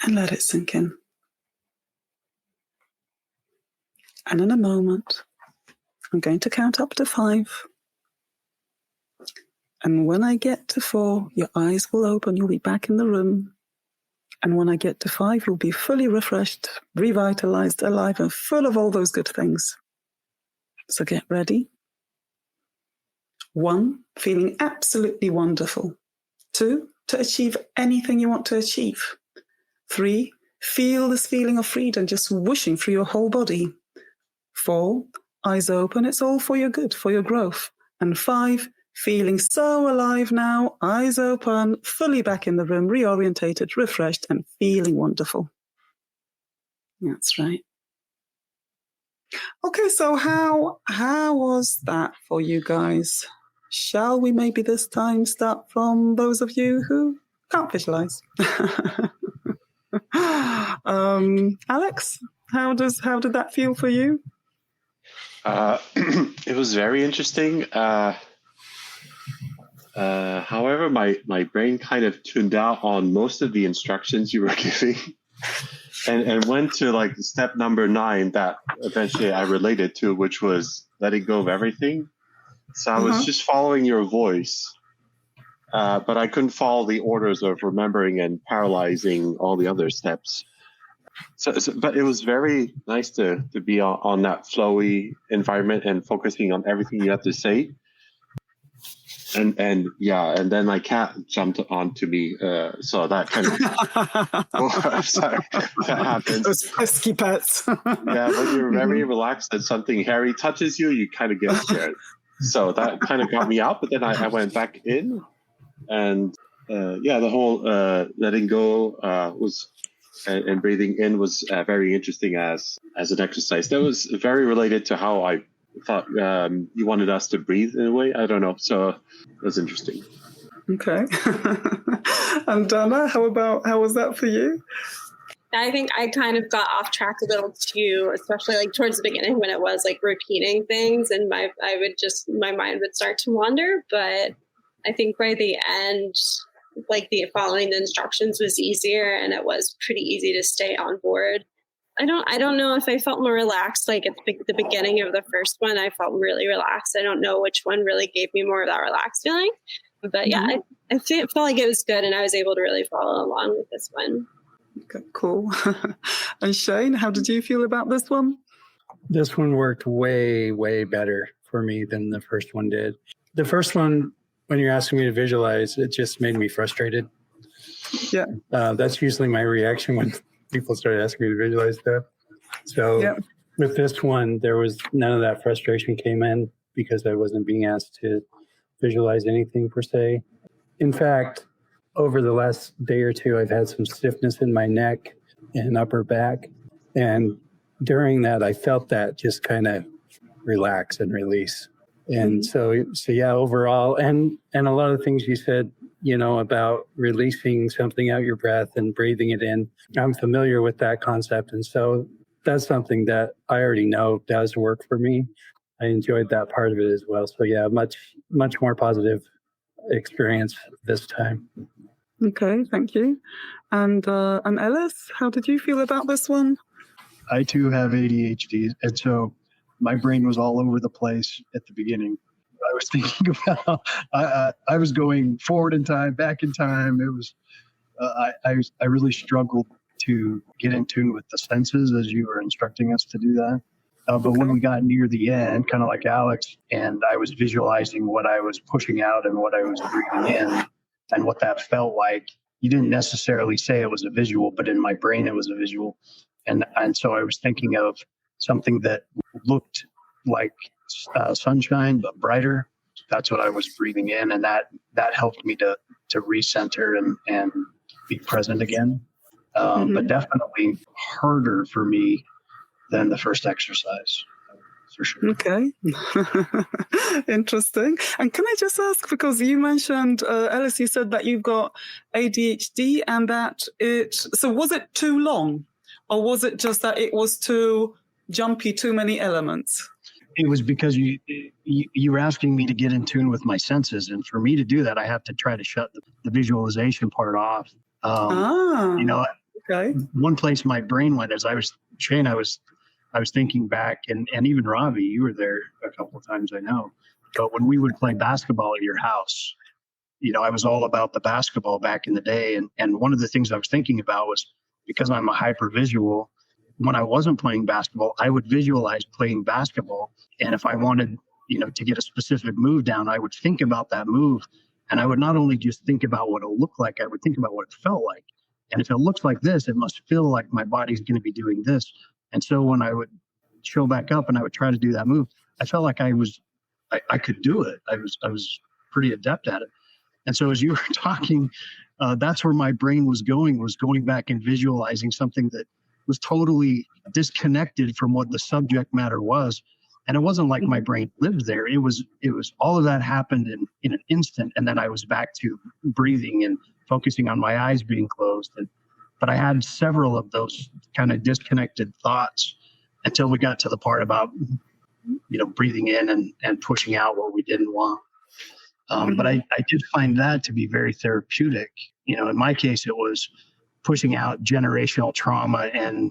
And let it sink in. And in a moment, I'm going to count up to 5. And when I get to 4, your eyes will open, you'll be back in the room. And when I get to 5, you'll be fully refreshed, revitalized, alive, and full of all those good things. So get ready. 1, feeling absolutely wonderful. 2, to achieve anything you want to achieve. 3, feel this feeling of freedom just whooshing through your whole body. 4, eyes open, it's all for your good, for your growth. And 5, feeling so alive now, eyes open, fully back in the room, reorientated, refreshed, and feeling wonderful. That's right. Okay, so how was that for you guys? Shall we maybe this time start from those of you who can't visualize? Alex, how did that feel for you? It was very interesting. However, my brain kind of tuned out on most of the instructions you were giving, and went to like step number 9 that eventually I related to, which was letting go of everything. So I was just following your voice, but I couldn't follow the orders of remembering and paralyzing all the other steps. So, but it was very nice to be on that flowy environment and focusing on everything you have to say. And then my cat jumped onto me, so that kind of I'm sorry, that happens. Those pesky pets. Yeah, when you're very relaxed and something hairy touches you, you kind of get scared. So that kind of got me out, but then I went back in, and the whole letting go was and breathing in was very interesting as an exercise. That was very related to how I thought you wanted us to breathe in a way. I don't know. So it was interesting. Okay. And Dana, how was that for you? I think I kind of got off track a little too, especially like towards the beginning when it was like repeating things and my mind would start to wander. But I think by the end, like the following the instructions was easier and it was pretty easy to stay on board. I don't know if I felt more relaxed. Like at the beginning of the first one, I felt really relaxed. I don't know which one really gave me more of that relaxed feeling. But yeah, I felt like it was good and I was able to really follow along with this one. Okay, cool. And Shane, how did you feel about this one? This one worked way, way better for me than the first one did. The first one, when you're asking me to visualize, it just made me frustrated. Yeah. That's usually my reaction when people start asking me to visualize stuff. So with this one, there was none of that frustration came in because I wasn't being asked to visualize anything per se. In fact, over the last day or two, I've had some stiffness in my neck and upper back. And during that, I felt that just kind of relax and release. And so yeah, overall, and a lot of things you said, about releasing something out your breath and breathing it in. I'm familiar with that concept. And so that's something that I already know does work for me. I enjoyed that part of it as well. So yeah, much, much more positive experience this time. Okay, thank you. And Ellis, how did you feel about this one? I too have ADHD, and so my brain was all over the place at the beginning. I was thinking about, I was going forward in time, back in time. It was, I really struggled to get in tune with the senses as you were instructing us to do that. But when we got near the end, kind of like Alex, and I was visualizing what I was pushing out and what I was breathing in and what that felt like, you didn't necessarily say it was a visual, but in my brain it was a visual. And so I was thinking of something that looked like sunshine, but brighter. That's what I was breathing in. And that helped me to recenter and be present again. But definitely harder for me than the first exercise, for sure. Okay. Interesting. And can I just ask, because you mentioned, Alice, you said that you've got ADHD and that so was it too long? Or was it just that it was too jumpy, too many elements? It was because you were asking me to get in tune with my senses. And for me to do that, I have to try to shut the visualization part off. Okay. One place my brain went as I was thinking back, and even Robbie, you were there a couple of times, I know. But when we would play basketball at your house, I was all about the basketball back in the day. And one of the things I was thinking about was, because I'm a hypervisual, when I wasn't playing basketball, I would visualize playing basketball. And if I wanted, to get a specific move down, I would think about that move. And I would not only just think about what it'll look like, I would think about what it felt like. And if it looks like this, it must feel like my body's going to be doing this. And so when I would show back up and I would try to do that move, I felt like I could do it. I was pretty adept at it. And so as you were talking, that's where my brain was going back and visualizing something that was totally disconnected from what the subject matter was. And it wasn't like my brain lived there. It was all of that happened in an instant. And then I was back to breathing and focusing on my eyes being closed. But I had several of those kind of disconnected thoughts until we got to the part about, breathing in and pushing out what we didn't want. But I did find that to be very therapeutic. In my case, it was pushing out generational trauma and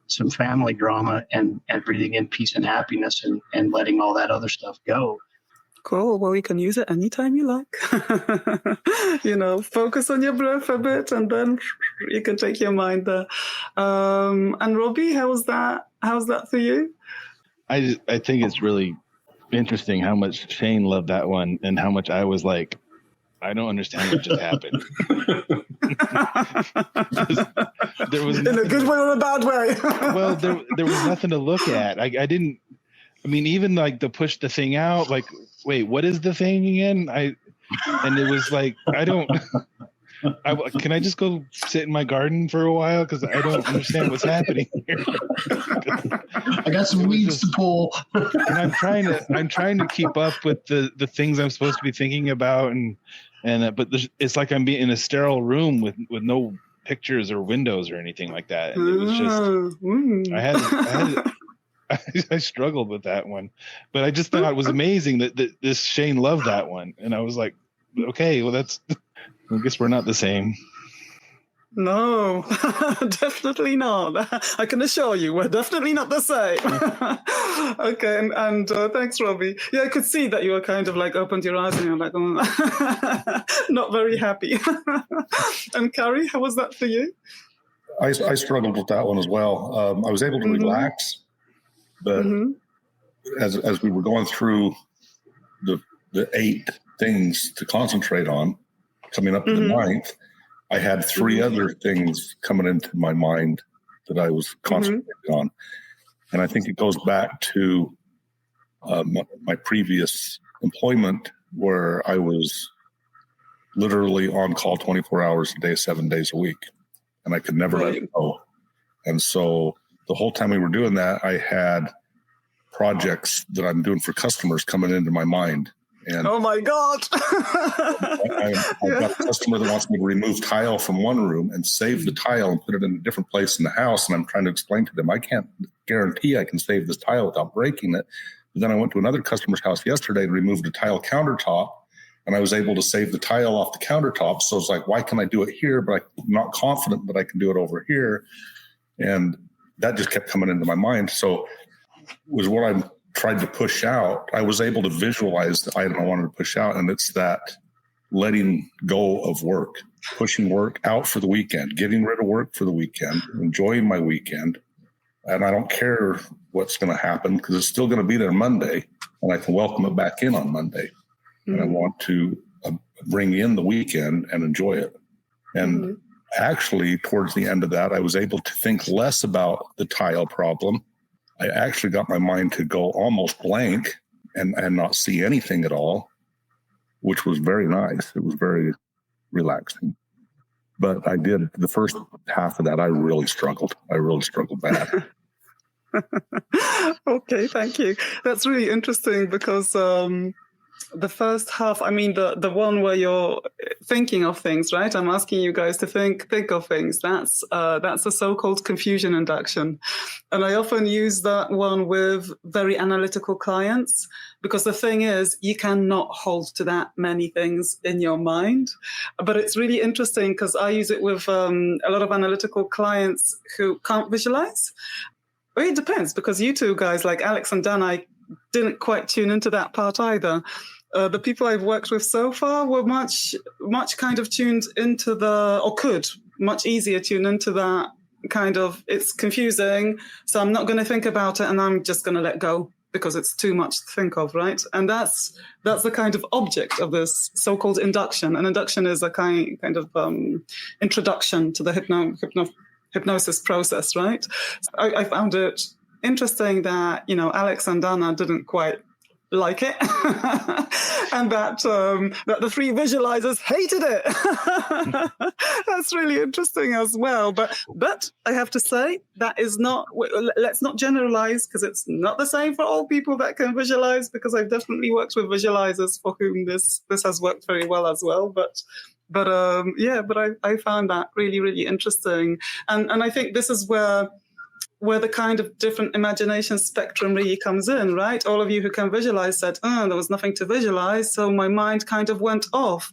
some family drama and breathing in peace and happiness and letting all that other stuff go. Cool. Well, you can use it anytime you like. Focus on your breath a bit and then you can take your mind there. And Robbie, how's that for you? I think it's really interesting how much Shane loved that one and how much I was like, I don't understand what just happened. There was in a good way or a bad way. Well, there was nothing to look at. Even like to push the thing out, like, wait, what is the thing again? And it was like, can I just go sit in my garden for a while? Because I don't understand what's happening here. I got some weeds to pull. And I'm trying to keep up with the things I'm supposed to be thinking about, but it's like I'm being in a sterile room with no pictures or windows or anything like that. And it was just I struggled with that one, but I just thought it was amazing that this Shane loved that one, and I was like, okay, well I guess we're not the same. No, definitely not. I can assure you, we're definitely not the same. Okay, and thanks, Robbie. Yeah, I could see that you were kind of like opened your eyes and you're like, not very happy. And Carrie, how was that for you? I struggled with that one as well. I was able to relax, but as we were going through the 8 things to concentrate on, coming up to the 9th, I had 3 other things coming into my mind that I was concentrating on. And I think it goes back to my previous employment, where I was literally on call 24 hours a day, 7 days a week. And I could never let it go. And so the whole time we were doing that, I had projects that I'm doing for customers coming into my mind. And oh my God. I've got a customer that wants me to remove tile from one room and save the tile and put it in a different place in the house. And I'm trying to explain to them, I can't guarantee I can save this tile without breaking it. But then I went to another customer's house yesterday and removed a tile countertop. and I was able to save the tile off the countertop. So it's like, why can I do it here, but I'm not confident that I can do it over here? And that just kept coming into my mind. So was what I tried to push out. I was able to visualize the item I wanted to push out, and it's that letting go of work, pushing work out for the weekend, getting rid of work for the weekend, enjoying my weekend. And I don't care what's going to happen because it's still going to be there Monday, and I can welcome it back in on Monday. And I want to bring in the weekend and enjoy it. And actually, towards the end of that, I was able to think less about the tile problem. I actually got my mind to go almost blank and not see anything at all, which was very nice. It was very relaxing. But I did the first half of that. I really struggled. Bad. Okay, thank you. That's really interesting because the first half, I mean, the one where you're thinking of things, right? I'm asking you guys to think of things. That's a so-called confusion induction. And I often use that one with very analytical clients because the thing is, you cannot hold to that many things in your mind. But it's really interesting because I use it with a lot of analytical clients who can't visualize. Well, it depends because you two guys, like Alex and Dan, I didn't quite tune into that part either. The people I've worked with so far were much kind of tuned into could much easier tune into that kind of, it's confusing, so I'm not going to think about it and I'm just going to let go because it's too much to think of, right? And that's the kind of object of this so-called induction. An induction is a kind of introduction to the hypnosis process, right? I found it interesting that, Alex and Dana didn't quite like it and that the three visualizers hated it. That's really interesting as well. But I have to say that is not, let's not generalize because it's not the same for all people that can visualize, because I've definitely worked with visualizers for whom this has worked very well as well. But I found that really, really interesting. And I think this is where the kind of different imagination spectrum really comes in, right? All of you who can visualize said, there was nothing to visualize, so my mind kind of went off.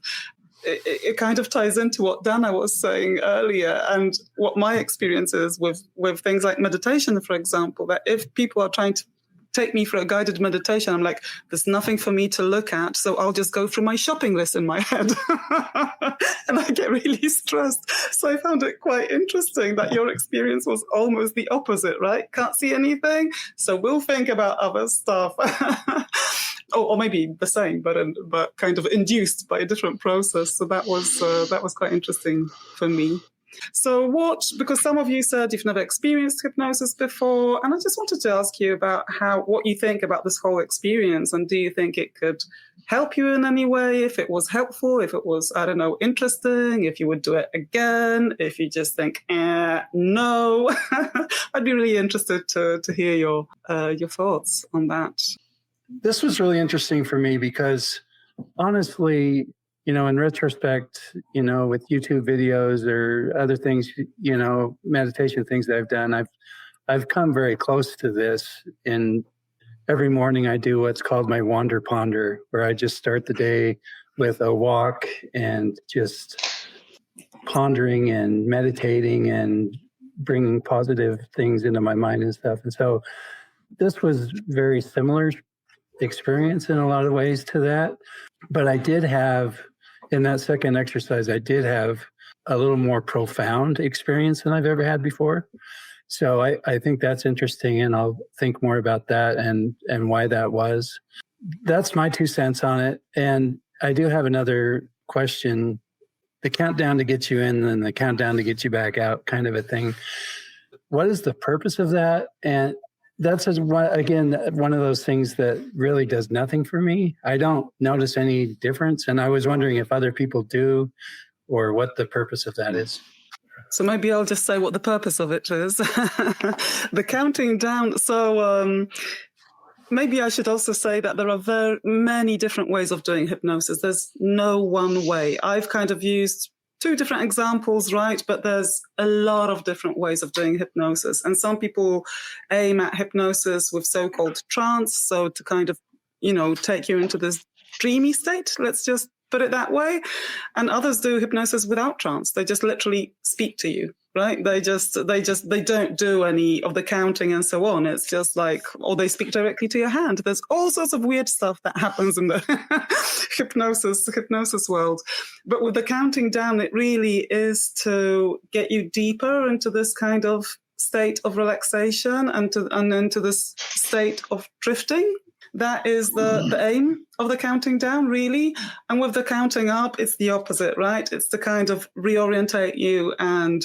It kind of ties into what Dana was saying earlier and what my experience is with things like meditation, for example, that if people are trying to take me for a guided meditation, I'm like, there's nothing for me to look at, so I'll just go through my shopping list in my head. And I get really stressed. So I found it quite interesting that your experience was almost the opposite, right? Can't see anything, so we'll think about other stuff. Or maybe the same, but kind of induced by a different process. So that was quite interesting for me. So because some of you said you've never experienced hypnosis before, and I just wanted to ask you about what you think about this whole experience, and do you think it could help you in any way, if it was helpful, if it was, I don't know, interesting, if you would do it again, if you just think, no. I'd be really interested to hear your thoughts on that. This was really interesting for me because honestly, in retrospect, with YouTube videos or other things, meditation things that I've done, I've come very close to this. And every morning I do what's called my wander ponder, where I just start the day with a walk and just pondering and meditating and bringing positive things into my mind and stuff. And so this was very similar experience in a lot of ways to that. But I did have, in that second exercise, I did have a little more profound experience than I've ever had before. So I think that's interesting, and I'll think more about that and why that was. That's my 2 cents on it. And I do have another question. The countdown to get you in and the countdown to get you back out kind of a thing. What is the purpose of that? And that's, again, one of those things that really does nothing for me. I don't notice any difference. And I was wondering if other people do, or what the purpose of that is. So maybe I'll just say what the purpose of it is. The counting down. So maybe I should also say that there are very many different ways of doing hypnosis. There's no one way. I've kind of used 2 different examples, right? But there's a lot of different ways of doing hypnosis. And some people aim at hypnosis with so-called trance. So to kind of, take you into this dreamy state, let's just put it that way. And others do hypnosis without trance. They just literally speak to you, right? They don't do any of the counting and so on. It's just like, or they speak directly to your hand. There's all sorts of weird stuff that happens in the hypnosis world. But with the counting down, it really is to get you deeper into this kind of state of relaxation and into this state of drifting. That is the aim of the counting down, really. And with the counting up, it's the opposite, right? It's to kind of reorientate you and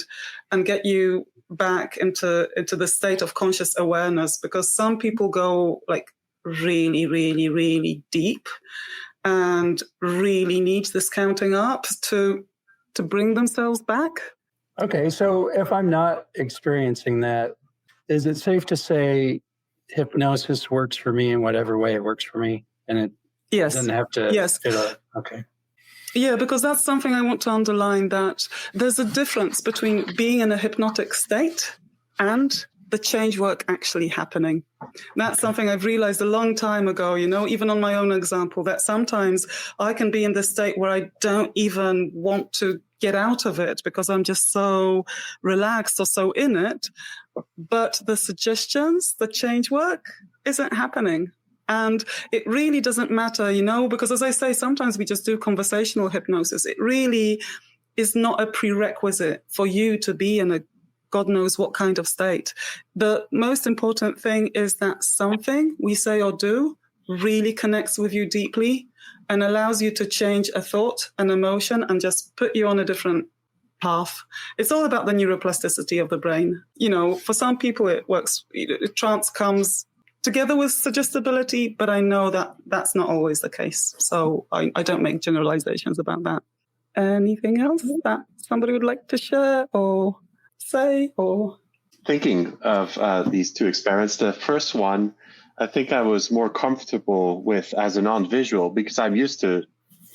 get you back into the state of conscious awareness, because some people go like really, really, really deep and really need this counting up to bring themselves back. Okay, so if I'm not experiencing that, is it safe to say hypnosis works for me in whatever way it works for me, and it doesn't have to okay. Yeah, because that's something I want to underline, that there's a difference between being in a hypnotic state and the change work actually happening. That's something I've realized a long time ago, even on my own example, that sometimes I can be in this state where I don't even want to get out of it because I'm just so relaxed or so in it. But the suggestions, the change work isn't happening. And it really doesn't matter, because as I say, sometimes we just do conversational hypnosis. It really is not a prerequisite for you to be in a God knows what kind of state. The most important thing is that something we say or do really connects with you deeply and allows you to change a thought, an emotion, and just put you on a different path. It's all about the neuroplasticity of the brain. For some people it works, trance comes together with suggestibility, but I know that that's not always the case. So I don't make generalizations about that. Anything else that somebody would like to share or say? Or thinking of these two experiments, the first one, I think I was more comfortable with as a non-visual because I'm used to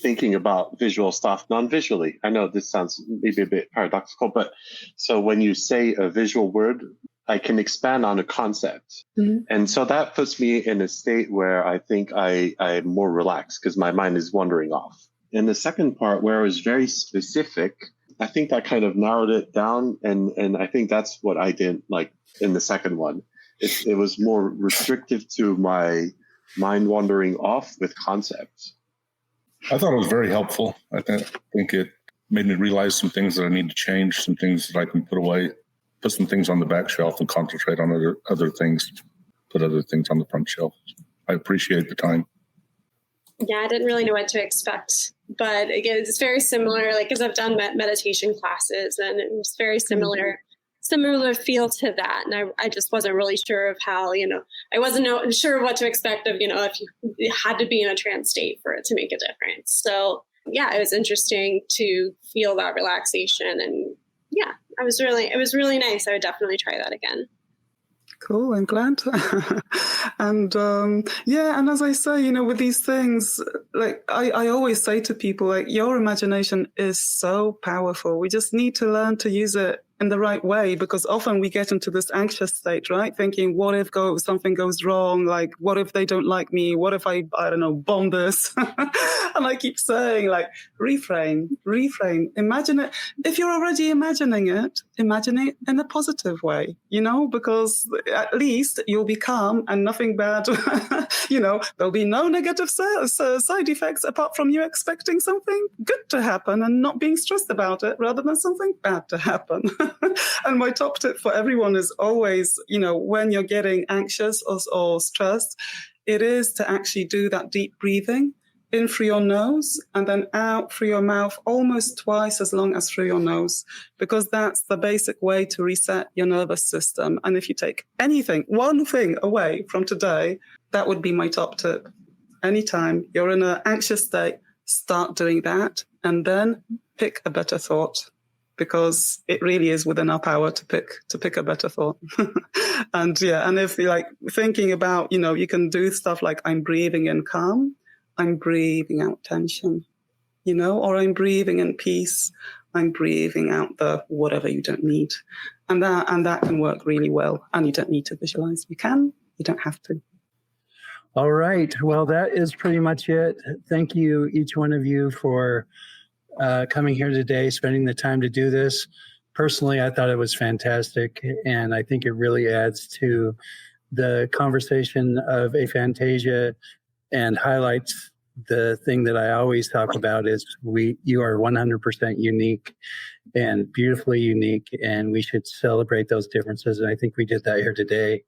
thinking about visual stuff non-visually. I know this sounds maybe a bit paradoxical, but so when you say a visual word, I can expand on a concept. Mm-hmm. And so that puts me in a state where I think I'm more relaxed because my mind is wandering off. In the second part, where it was very specific, I think that kind of narrowed it down. And I think that's what I didn't like in the second one. It was more restrictive to my mind wandering off with concepts. I thought it was very helpful. I think it made me realize some things that I need to change, some things that I can put away, put some things on the back shelf and concentrate on other things, put other things on the front shelf. I appreciate the time. Yeah, I didn't really know what to expect, but again, it's very similar, because I've done meditation classes and it was very similar feel to that. And I just wasn't really sure of how, I wasn't sure what to expect of, if you had to be in a trance state for it to make a difference. So yeah, it was interesting to feel that relaxation. And yeah, it was really nice. I would definitely try that again. Cool, I'm glad. And and as I say, with these things, I always say to people, your imagination is so powerful. We just need to learn to use it in the right way, because often we get into this anxious state, right? Thinking, what if something goes wrong? What if they don't like me? What if I don't know, bomb this? And I keep saying, reframe, imagine it. If you're already imagining it, imagine it in a positive way, because at least you'll be calm and nothing bad, there'll be no negative side effects apart from you expecting something good to happen and not being stressed about it rather than something bad to happen. And my top tip for everyone is always, when you're getting anxious or stressed, it is to actually do that deep breathing in through your nose and then out through your mouth almost twice as long as through your nose, because that's the basic way to reset your nervous system. And if you take one thing away from today, that would be my top tip. Anytime you're in an anxious state, start doing that and then pick a better thought. Because it really is within our power to pick a better thought. And if you're thinking about, you can do stuff like I'm breathing in calm, I'm breathing out tension, or I'm breathing in peace, I'm breathing out the whatever you don't need. And that can work really well. And you don't need to visualize. You can, you don't have to. All right. Well, that is pretty much it. Thank you, each one of you, for coming here today, spending the time to do this. Personally, I thought it was fantastic, and I think it really adds to the conversation of aphantasia and highlights the thing that I always talk about is you are 100% unique and beautifully unique, and we should celebrate those differences. And I think we did that here today.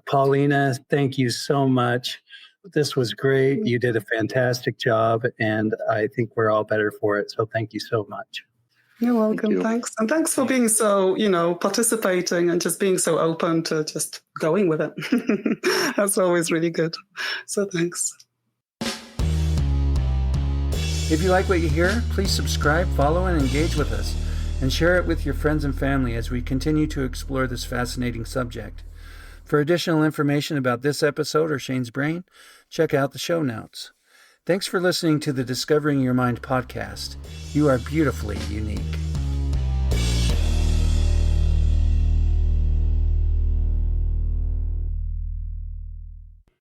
Paulina, thank you so much. This was great. You did a fantastic job, and I think we're all better for it. So thank you so much. You're welcome. Thank you. Thanks. And thanks for being so, participating and just being so open to just going with it. That's always really good. So thanks. If you like what you hear, please subscribe, follow, and engage with us, and share it with your friends and family as we continue to explore this fascinating subject. For additional information about this episode or Shane's Brain, check out the show notes. Thanks for listening to the Discovering Your Mind podcast. You are beautifully unique.